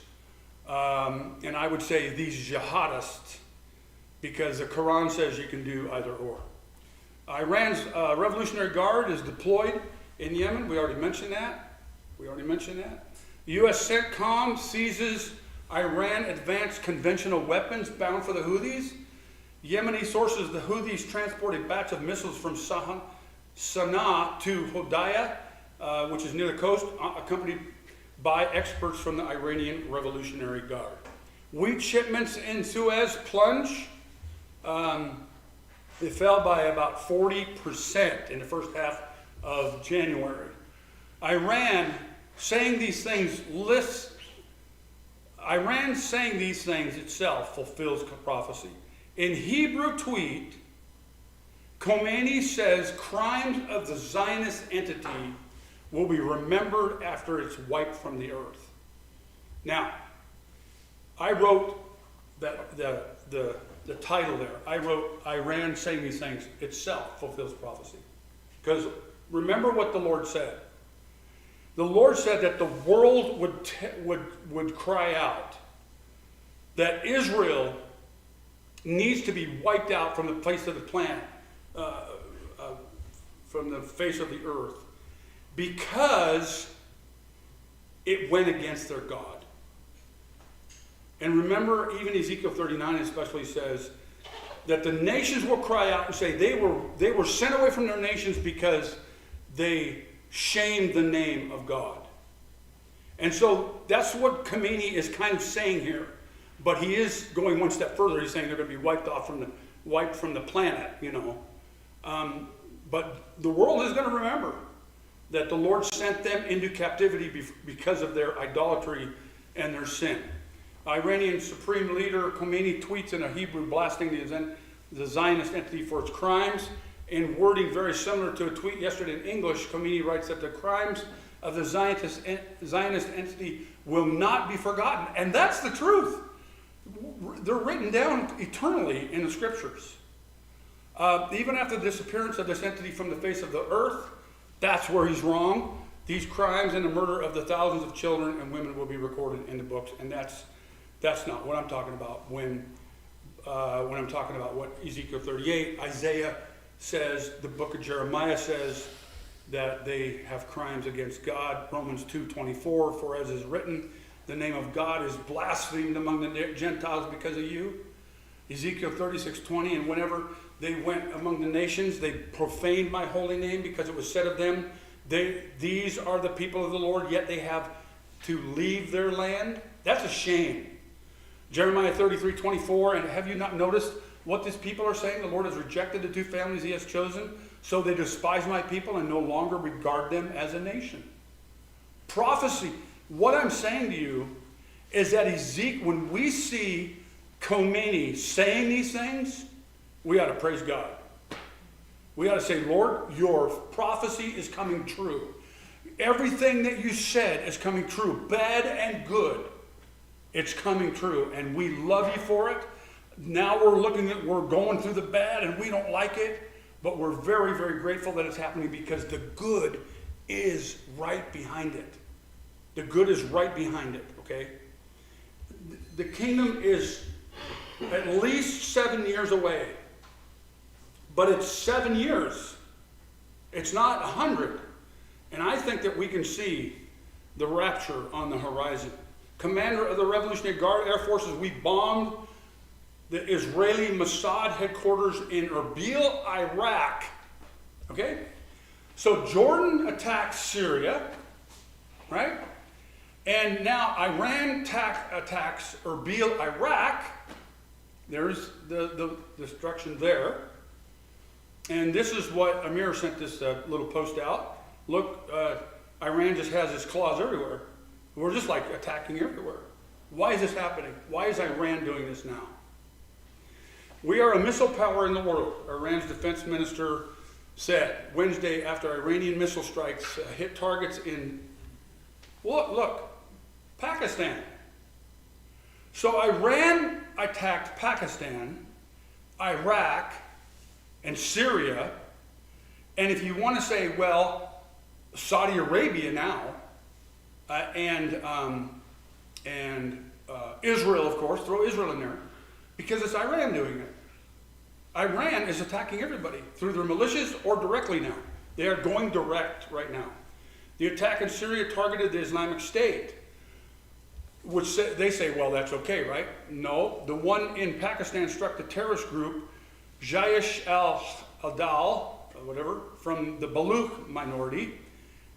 and I would say these jihadists, because the Quran says you can do either or. Iran's Revolutionary Guard is deployed in Yemen. We already mentioned that. The U.S. CENTCOM seizes Iran advanced conventional weapons bound for the Houthis. Yemeni sources, the Houthis transport a batch of missiles from Sana'a to Hodaya, which is near the coast, accompanied by experts from the Iranian Revolutionary Guard. Wheat shipments in Suez plunge. They fell by about 40% in the first half of January. Iran saying these things itself fulfills prophecy. In Hebrew tweet, Khomeini says crimes of the Zionist entity will be remembered after it's wiped from the earth. Now, I wrote the title there. I wrote, Iran saying these things itself fulfills prophecy. Because remember what the Lord said. The Lord said that the world would cry out that Israel needs to be wiped out from the face of the planet, from the face of the earth, because it went against their God. And remember, even Ezekiel 39 especially says that the nations will cry out and say they were sent away from their nations because they shamed the name of God. And so that's what Khomeini is kind of saying here. But he is going one step further. He's saying they're going to be wiped from the planet, but the world is going to remember that the Lord sent them into captivity because of their idolatry and their sin. Iranian Supreme Leader Khomeini tweets in a Hebrew blasting the Zionist entity for its crimes. In wording very similar to a tweet yesterday in English, Khomeini writes that the crimes of the Zionist entity will not be forgotten. And that's the truth. They're written down eternally in the scriptures. Even after the disappearance of this entity from the face of the earth, that's where he's wrong. These crimes and the murder of the thousands of children and women will be recorded in the books. And that's not what I'm talking about when I'm talking about what Ezekiel 38, Isaiah says, the book of Jeremiah says that they have crimes against God. Romans 2:24, for as is written, the name of God is blasphemed among the Gentiles because of you. Ezekiel 36:20, and whenever they went among the nations, they profaned my holy name because it was said of them, these are the people of the Lord, yet they have to leave their land. That's a shame. Jeremiah 33:24, and have you not noticed what these people are saying? The Lord has rejected the two families he has chosen, so they despise my people and no longer regard them as a nation. Prophecy. What I'm saying to you is that Ezekiel, when we see Khomeini saying these things, we ought to praise God. We ought to say, Lord, your prophecy is coming true. Everything that you said is coming true, bad and good. It's coming true, and we love you for it. Now we're going through the bad, and we don't like it, but we're very, very grateful that it's happening because the good is right behind it. The good is right behind it, okay? The kingdom is at least 7 years away, but it's 7 years. It's not 100. And I think that we can see the rapture on the horizon. Commander of the Revolutionary Guard Air Forces, we bombed the Israeli Mossad headquarters in Erbil, Iraq. Okay? So Jordan attacks Syria, right? And now Iran attacks Erbil, Iraq. There's the destruction there. And this is what Amir sent this little post out. Look, Iran just has its claws everywhere. We're just like attacking everywhere. Why is this happening? Why is Iran doing this now? We are a missile power in the world, Iran's defense minister said Wednesday after Iranian missile strikes hit targets in, look, Pakistan. So Iran attacked Pakistan, Iraq, and Syria. And if you want to say, well, Saudi Arabia now, and Israel, of course, throw Israel in there, because it's Iran doing it. Iran is attacking everybody through their militias or directly now. They are going direct right now. The attack in Syria targeted the Islamic State, which they say, well, that's okay, right? No, the one in Pakistan struck the terrorist group Jaish al-Adal, whatever, from the Baluch minority,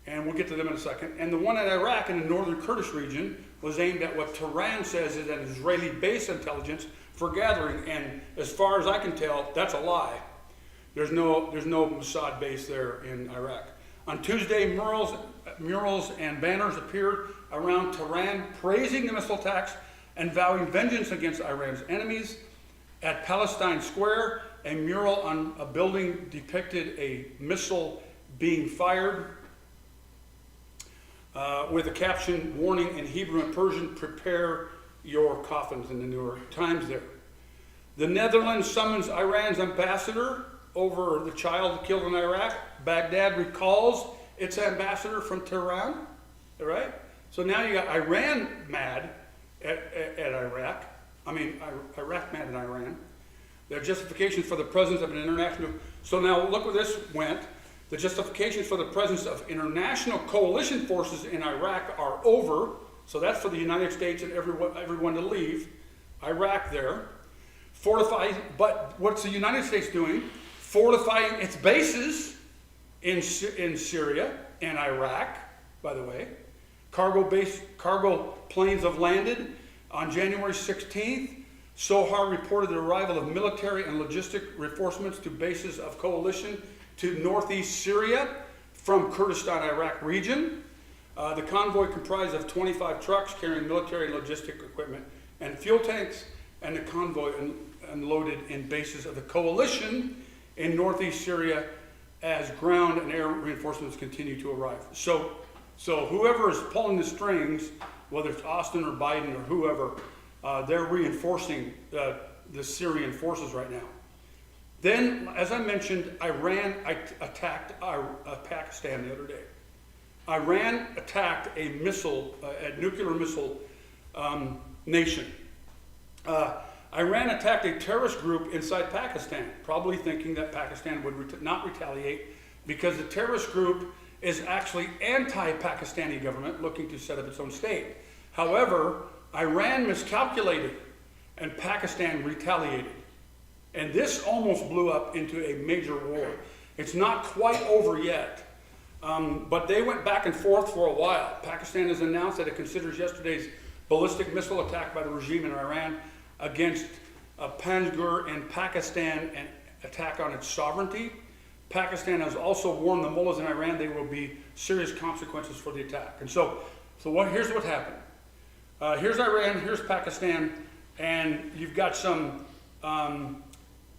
and we'll get to them in a second. And the one in Iraq in the northern Kurdish region was aimed at what Tehran says is an Israeli base intelligence for gathering, and as far as I can tell, that's a lie. There's no Mossad base there in Iraq. On Tuesday, murals and banners appeared around Tehran praising the missile attacks and vowing vengeance against Iran's enemies. At Palestine Square, a mural on a building depicted a missile being fired with a caption warning in Hebrew and Persian, "Prepare your coffins," in the New York Times there. The Netherlands summons Iran's ambassador over the child killed in Iraq. Baghdad recalls its ambassador from Tehran, all right? So now you got Iran mad at Iraq. Iraq mad at Iran. Their justifications for the presence of an international... So now look where this went. The justifications for the presence of international coalition forces in Iraq are over. So that's for the United States and everyone to leave Iraq there. But what's the United States doing? Fortifying its bases in Syria and Iraq, by the way. Cargo planes have landed on January 16th. Sohar reported the arrival of military and logistic reinforcements to bases of coalition to northeast Syria from Kurdistan, Iraq region. The convoy comprised of 25 trucks carrying military and logistic equipment and fuel tanks, and the convoy unloaded in bases of the coalition in northeast Syria as ground and air reinforcements continue to arrive. So whoever is pulling the strings, whether it's Austin or Biden or whoever, they're reinforcing the Syrian forces right now. Then, as I mentioned, Iran attacked Pakistan the other day. Iran attacked a nuclear missile nation. Iran attacked a terrorist group inside Pakistan, probably thinking that Pakistan would not retaliate because the terrorist group is actually anti-Pakistani government looking to set up its own state. However, Iran miscalculated and Pakistan retaliated. And this almost blew up into a major war. It's not quite over yet, but they went back and forth for a while. Pakistan has announced that it considers yesterday's ballistic missile attack by the regime in Iran against Panjgur and Pakistan an attack on its sovereignty. Pakistan has also warned the mullahs in Iran there will be serious consequences for the attack. And here's what happened. Here's Iran, here's Pakistan, and you've got some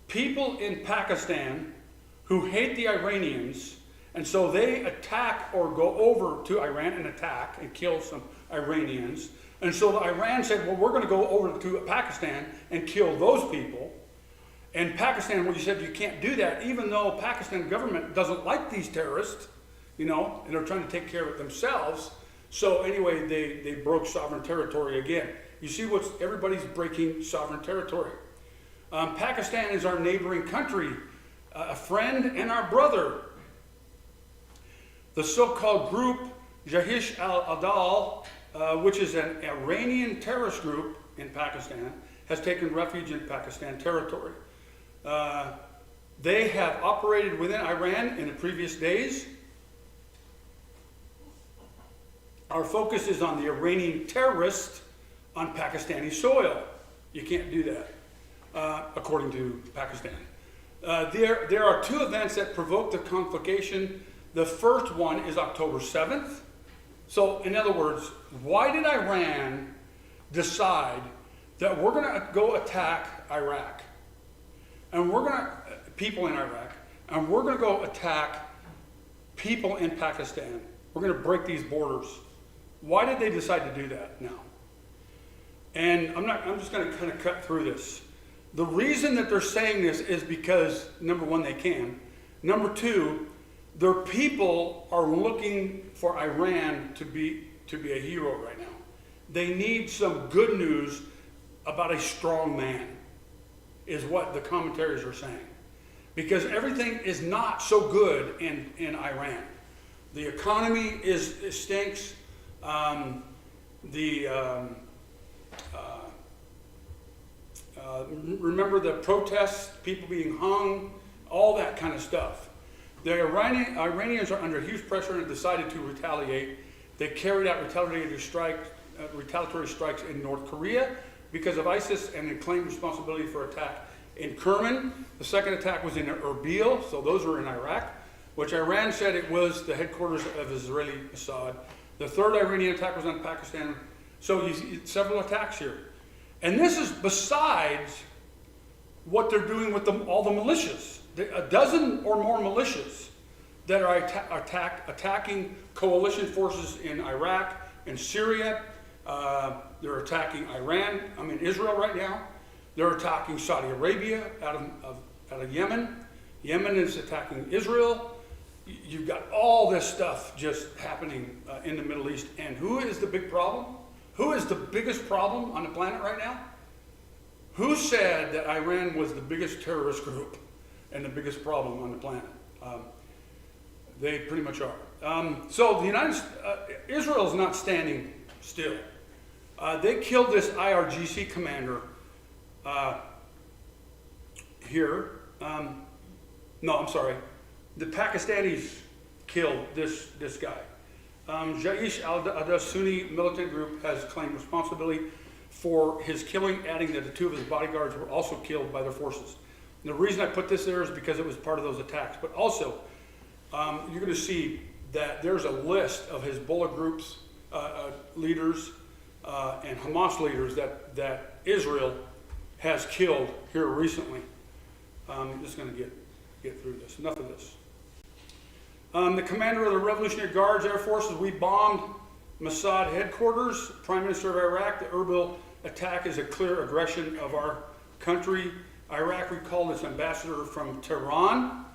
people in Pakistan who hate the Iranians And so they attack or go over to Iran and attack and kill some Iranians. And so Iran said, well, we're going to go over to Pakistan and kill those people. And Pakistan, well, you said you can't do that, even though Pakistan government doesn't like these terrorists, and they're trying to take care of it themselves. So anyway, they broke sovereign territory again. You see everybody's breaking sovereign territory. Pakistan is our neighboring country, a friend and our brother. The so-called group Jaish al-Adal, which is an Iranian terrorist group in Pakistan, has taken refuge in Pakistan territory. They have operated within Iran in the previous days. Our focus is on the Iranian terrorists on Pakistani soil. You can't do that, according to Pakistan. There are two events that provoke the conflagration. The first one is October 7th. So, in other words, why did Iran decide that we're going to go attack Iraq? And people in Iraq, and we're going to go attack people in Pakistan. We're going to break these borders. Why did they decide to do that now? And I'm just going to kind of cut through this. The reason that they're saying this is because, number one, they can. Number two, their people are looking for Iran to be a hero right now. They need some good news about a strong man, is what the commentaries are saying. Because everything is not so good in Iran. The economy stinks. Remember the protests, people being hung, all that kind of stuff. The Iranians are under huge pressure and decided to retaliate. They carried out retaliatory strikes in North Korea because of ISIS, and they claimed responsibility for attack in Kerman. The second attack was in Erbil, so those were in Iraq, which Iran said it was the headquarters of Israeli Mossad. The third Iranian attack was on Pakistan. So you see several attacks here. And this is besides what they're doing with all the militias. A dozen or more militias that are attacking coalition forces in Iraq and Syria. They're attacking Israel right now. They're attacking Saudi Arabia out of Yemen. Yemen is attacking Israel. You've got all this stuff just happening in the Middle East. And who is the big problem? Who is the biggest problem on the planet right now? Who said that Iran was the biggest terrorist group and the biggest problem on the planet? They pretty much are. So Israel is not standing still. They killed this IRGC commander here. No, I'm sorry. The Pakistanis killed this guy. Jaish al-Adal Sunni militant group has claimed responsibility for his killing, adding that the two of his bodyguards were also killed by their forces. And the reason I put this there is because it was part of those attacks. But also, you're going to see that there's a list of Hezbollah groups, leaders, and Hamas leaders that Israel has killed here recently. I'm just going to get through this. Enough of this. The commander of the Revolutionary Guards Air Forces, we bombed Mossad headquarters, Prime Minister of Iraq. The Erbil attack is a clear aggression of our country. Iraq recalled its ambassador from Tehran.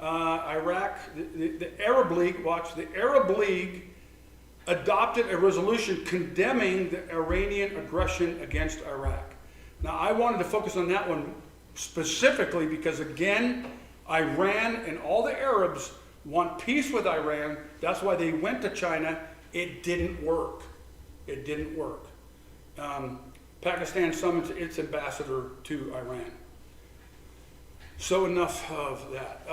Iraq, the Arab League, the Arab League adopted a resolution condemning the Iranian aggression against Iraq. Now, I wanted to focus on that one specifically because, again, Iran and all the Arabs want peace with Iran. That's why they went to China. It didn't work. It didn't work. Pakistan summons its ambassador to Iran. So enough of that.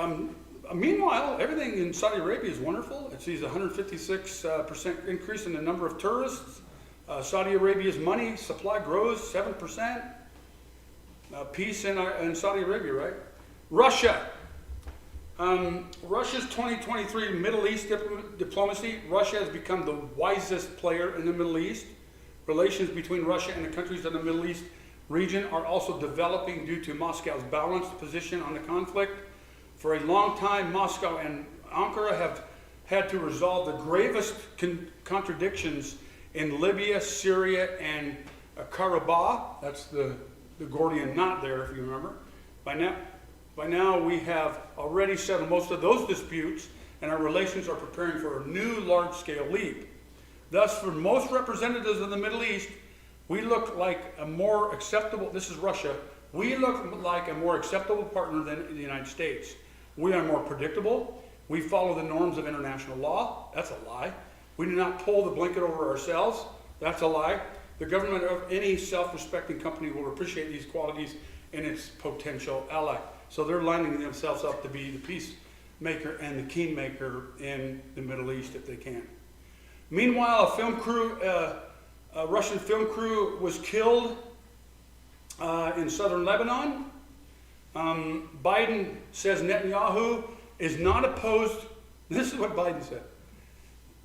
Meanwhile, everything in Saudi Arabia is wonderful. It sees a 156% increase in the number of tourists. Saudi Arabia's money supply grows 7%. Peace in Saudi Arabia, right? Russia. Russia's 2023 Middle East diplomacy. Russia has become the wisest player in the Middle East. Relations between Russia and the countries of the Middle East region are also developing due to Moscow's balanced position on the conflict. For a long time, Moscow and Ankara have had to resolve the gravest contradictions in Libya, Syria, and Karabakh. That's the Gordian knot there, if you remember. By now we have already settled most of those disputes, and our relations are preparing for a new large-scale leap. Thus, for most representatives of the Middle East, we look like a more acceptable, this is Russia, we look like a more acceptable partner than the United States. We are more predictable. We follow the norms of international law. That's a lie. We do not pull the blanket over ourselves. That's a lie. The government of any self-respecting company will appreciate these qualities in its potential ally. So they're lining themselves up to be the peacemaker and the kingmaker in the Middle East if they can. Meanwhile, a Russian film crew was killed in southern Lebanon. Biden says Netanyahu is not opposed. This is what Biden said.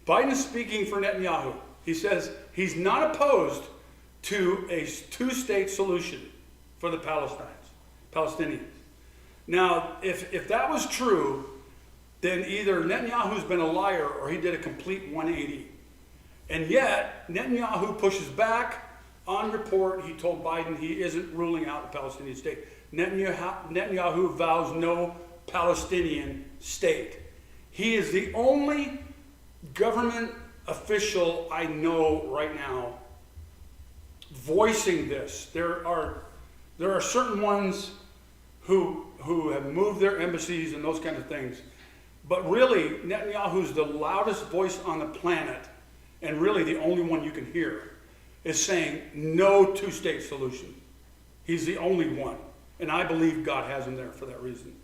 Biden is speaking for Netanyahu. He says he's not opposed to a two-state solution for the Palestinians. Now, if that was true, then either Netanyahu's been a liar or he did a complete 180. And yet, Netanyahu pushes back. On report, he told Biden he isn't ruling out the Palestinian state. Netanyahu vows no Palestinian state. He is the only government official I know right now voicing this. There are certain ones who have moved their embassies and those kind of things. But really, Netanyahu's the loudest voice on the planet, and really the only one you can hear, is saying no two-state solution. He's the only one. And I believe God has him there for that reason.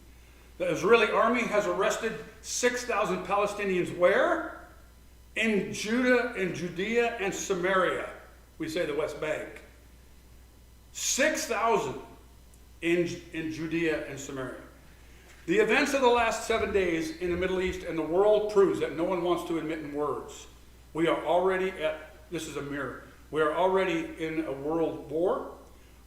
The Israeli army has arrested 6,000 Palestinians where? In Judea and Samaria. We say the West Bank. 6,000 in Judea and Samaria. The events of the last 7 days in the Middle East and the world proves that no one wants to admit in words. We are already this is a mirror. We are already in a world war.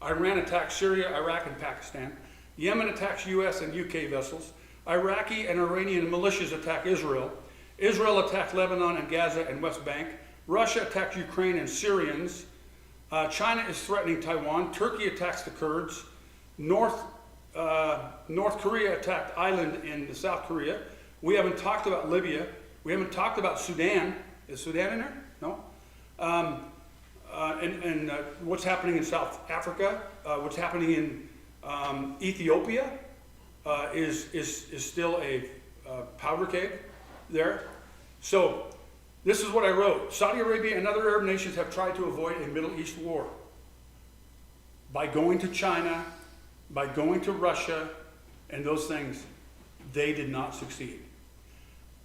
Iran attacks Syria, Iraq, and Pakistan. Yemen attacks U.S. and U.K. vessels. Iraqi and Iranian militias attack Israel. Israel attacked Lebanon and Gaza and West Bank. Russia attacked Ukraine and Syrians. China is threatening Taiwan. Turkey attacks the Kurds. North Korea attacked Ireland in South Korea. We haven't talked about Libya. We haven't talked about Sudan. Is Sudan in there? No. And what's happening in South Africa, what's happening in Ethiopia is still a powder keg there. So this is what I wrote. Saudi Arabia and other Arab nations have tried to avoid a Middle East war by going to China, by going to Russia, and those things. They did not succeed.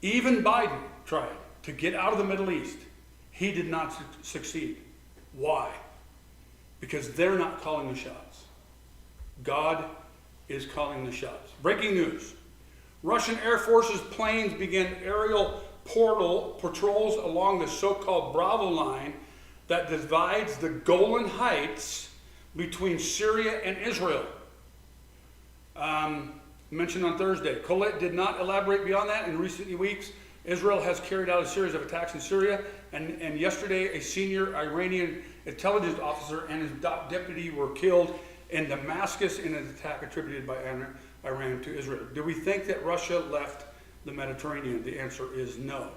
Even Biden tried to get out of the Middle East. He did not succeed. Why? Because they're not calling the shots. God is calling the shots. Breaking news. Russian Air Force's planes began aerial patrols along the so-called Bravo line that divides the Golan Heights between Syria and Israel. Mentioned on Thursday. Colette did not elaborate beyond that. In recent weeks, Israel has carried out a series of attacks in Syria, and yesterday a senior Iranian intelligence officer and his deputy were killed in Damascus in an attack attributed by Iran to Israel. Do we think that Russia left the Mediterranean? The answer is no.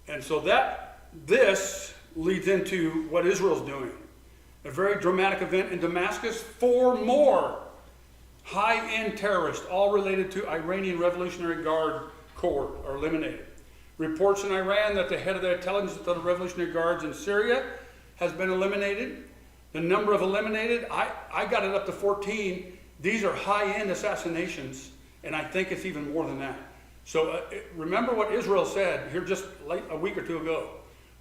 And so this leads into what Israel's doing. A very dramatic event in Damascus. 4 more high-end terrorists, all related to Iranian Revolutionary Guard Corps, are eliminated. Reports in Iran that the head of the intelligence of the Revolutionary Guards in Syria has been eliminated. The number of eliminated, I got it up to 14. These are high-end assassinations, and I think it's even more than that. So remember what Israel said here just a week or two ago.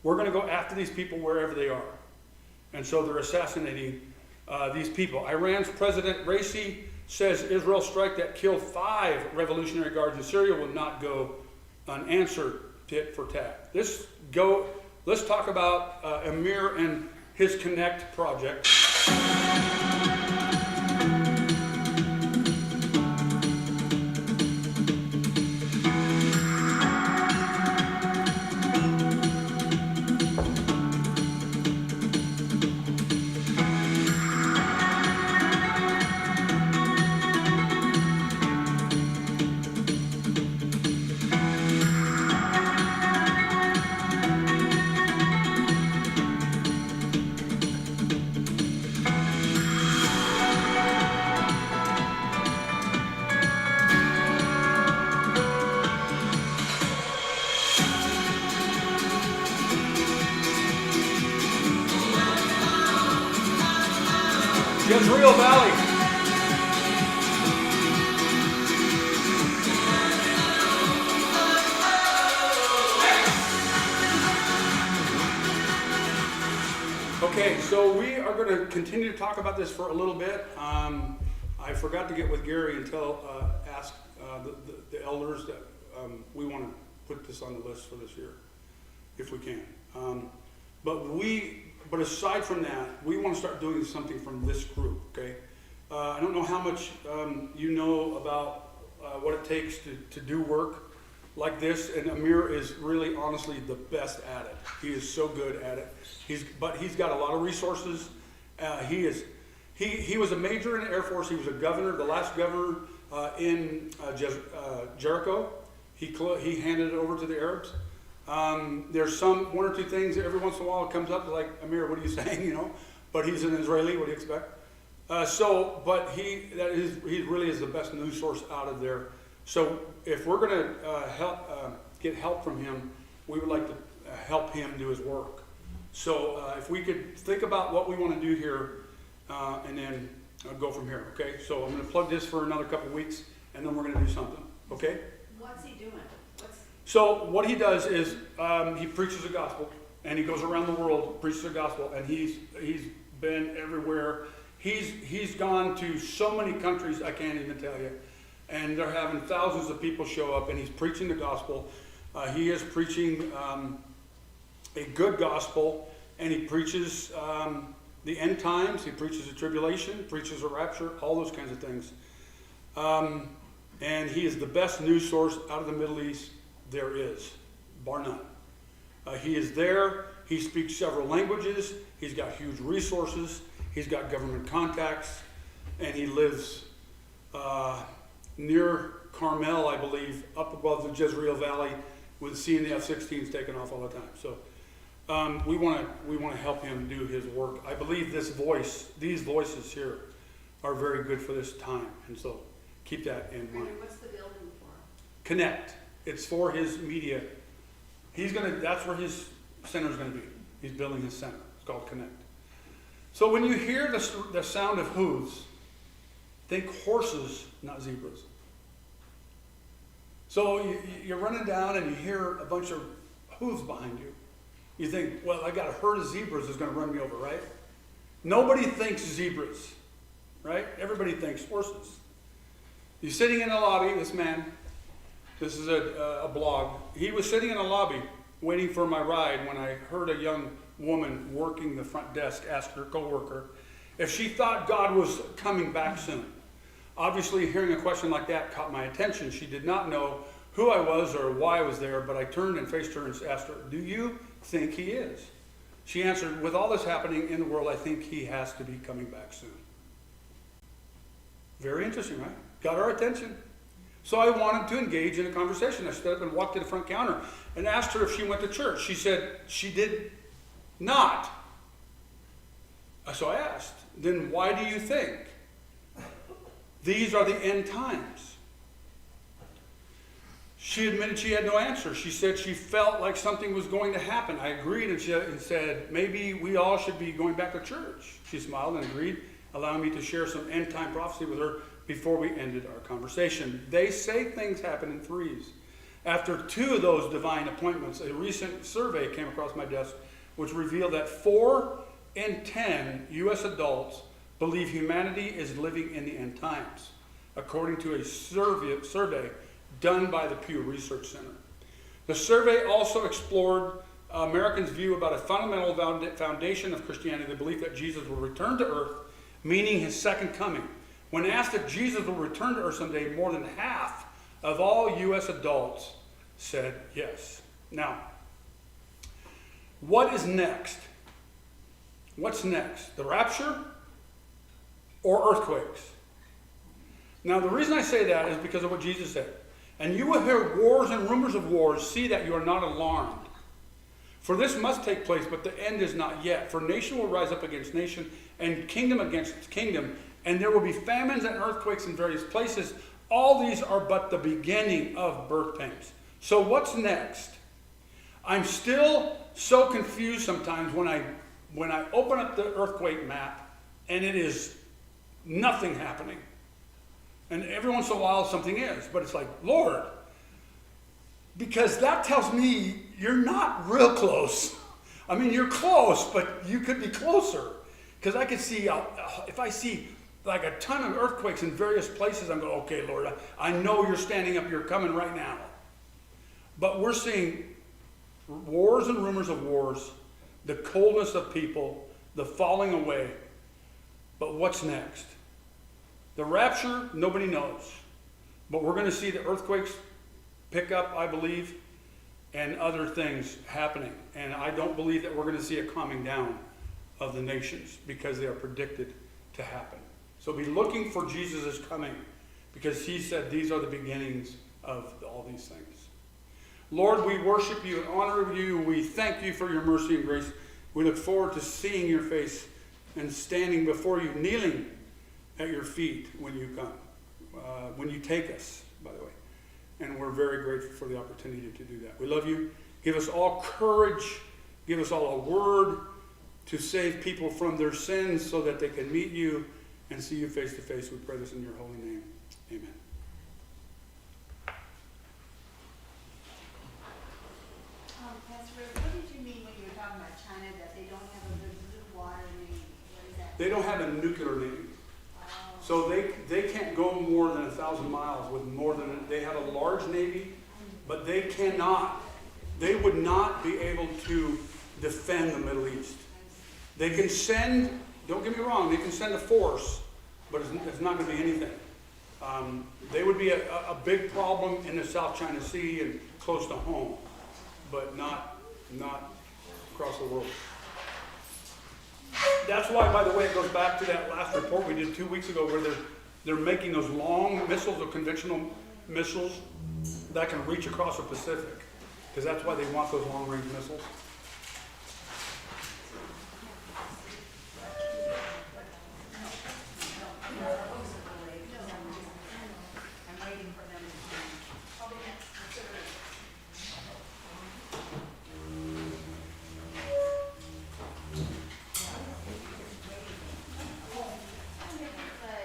We're going to go after these people wherever they are. And so they're assassinating these people. Iran's President Raisi says Israel's strike that killed 5 Revolutionary Guards in Syria will not go unanswered, tit for tat. Let's talk about Amir and his Connect project. Jezreel Valley. Okay, so we are going to continue to talk about this for a little bit. I forgot to get with Gary and ask the elders that we want to put this on the list for this year, if we can. But aside from that, we want to start doing something from this group. Okay, I don't know how much you know about what it takes to do work like this, and Amir is really, honestly, the best at it. He is so good at it. But he's got a lot of resources. He was a major in the Air Force. He was a governor, the last governor in Jericho. He handed it over to the Arabs. There's one or two things every once in a while it comes up like, Amir, what are you saying? You know, but he's an Israeli. What do you expect? But he really is the best news source out of there. So if we're going to get help from him, we would like to help him do his work. So if we could think about what we want to do here, and then go from here. Okay. So I'm going to plug this for another couple of weeks, and then we're going to do something. Okay. What's he doing? So what he does is he preaches the gospel, and he goes around the world, preaches the gospel, and he's been everywhere. He's gone to so many countries I can't even tell you, and they're having thousands of people show up, and he's preaching the gospel. He is preaching a good gospel, and he preaches the end times. He preaches the tribulation, preaches the rapture, all those kinds of things. And he is the best news source out of the Middle East there is, bar none. He is there. He speaks several languages. He's got huge resources. He's got government contacts, and he lives near Carmel, I believe, up above the Jezreel Valley, with seeing the F-16s taking off all the time. So we want to help him do his work. I believe these voices here, are very good for this time, and so keep that in mind. What's the building for? Connect. It's for his media. That's where his center is going to be. He's building his center. It's called Connect. So when you hear the sound of hooves, think horses, not zebras. So you're running down and you hear a bunch of hooves behind you. You think, well, I got a herd of zebras that's going to run me over, right? Nobody thinks zebras, right? Everybody thinks horses. You're sitting in a lobby, this is a blog. He was sitting in a lobby waiting for my ride when I heard a young woman working the front desk ask her coworker if she thought God was coming back soon. Obviously, hearing a question like that caught my attention. She did not know who I was or why I was there, but I turned and faced her and asked her, do you think he is? She answered, with all this happening in the world, I think he has to be coming back soon. Very interesting, right? Got our attention. So I wanted to engage in a conversation. I stood up and walked to the front counter and asked her if she went to church. She said she did not. So I asked, then why do you think these are the end times? She admitted she had no answer. She said she felt like something was going to happen. I agreed and said, maybe we all should be going back to church. She smiled and agreed, allowing me to share some end time prophecy with her before we ended our conversation. They say things happen in threes. After 2 of those divine appointments, a recent survey came across my desk which revealed that 4 in 10 U.S. adults believe humanity is living in the end times, according to a survey done by the Pew Research Center. The survey also explored Americans' view about a fundamental foundation of Christianity, the belief that Jesus will return to earth, meaning his second coming. When asked if Jesus will return to earth someday, more than half of all U.S. adults said yes. Now, what is next? What's next? The rapture or earthquakes? Now, the reason I say that is because of what Jesus said. And you will hear wars and rumors of wars. See that you are not alarmed. For this must take place, but the end is not yet. For nation will rise up against nation, and kingdom against kingdom. And there will be famines and earthquakes in various places. All these are but the beginning of birth pains. So what's next? I'm still so confused sometimes when I open up the earthquake map, and it is nothing happening. And every once in a while something is, but it's like, Lord, because that tells me you're not real close. I mean, you're close, but you could be closer. Because I could see, if I see like a ton of earthquakes in various places, I'm going, okay, Lord, I know you're standing up, you're coming right now. But we're seeing wars and rumors of wars, the coldness of people, the falling away. But what's next? The rapture, nobody knows. But we're going to see the earthquakes pick up, I believe, and other things happening. And I don't believe that we're going to see a calming down of the nations because they are predicted to happen. So be looking for Jesus' coming, because he said these are the beginnings of all these things. Lord, we worship you and honor you. We thank you for your mercy and grace. We look forward to seeing your face and standing before you, kneeling at your feet when you come, when you take us, by the way. And we're very grateful for the opportunity to do that. We love you. Give us all courage. Give us all a word to save people from their sins so that they can meet you and see you face to face. We pray this in your holy name. Amen. Pastor Rick, what did you mean when you were talking about China, that they don't have a good blue water name? What is that? They don't have a nuclear name. So they can't go more than 1,000 miles with more than, they have a large navy, but they would not be able to defend the Middle East. They can send, don't get me wrong, they can send a force, but it's not going to be anything. They would be a big problem in the South China Sea and close to home, but not across the world. That's why, by the way, it goes back to that last report we did 2 weeks ago where they're making those long missiles, or conventional missiles, that can reach across the Pacific. Because that's why they want those long-range missiles.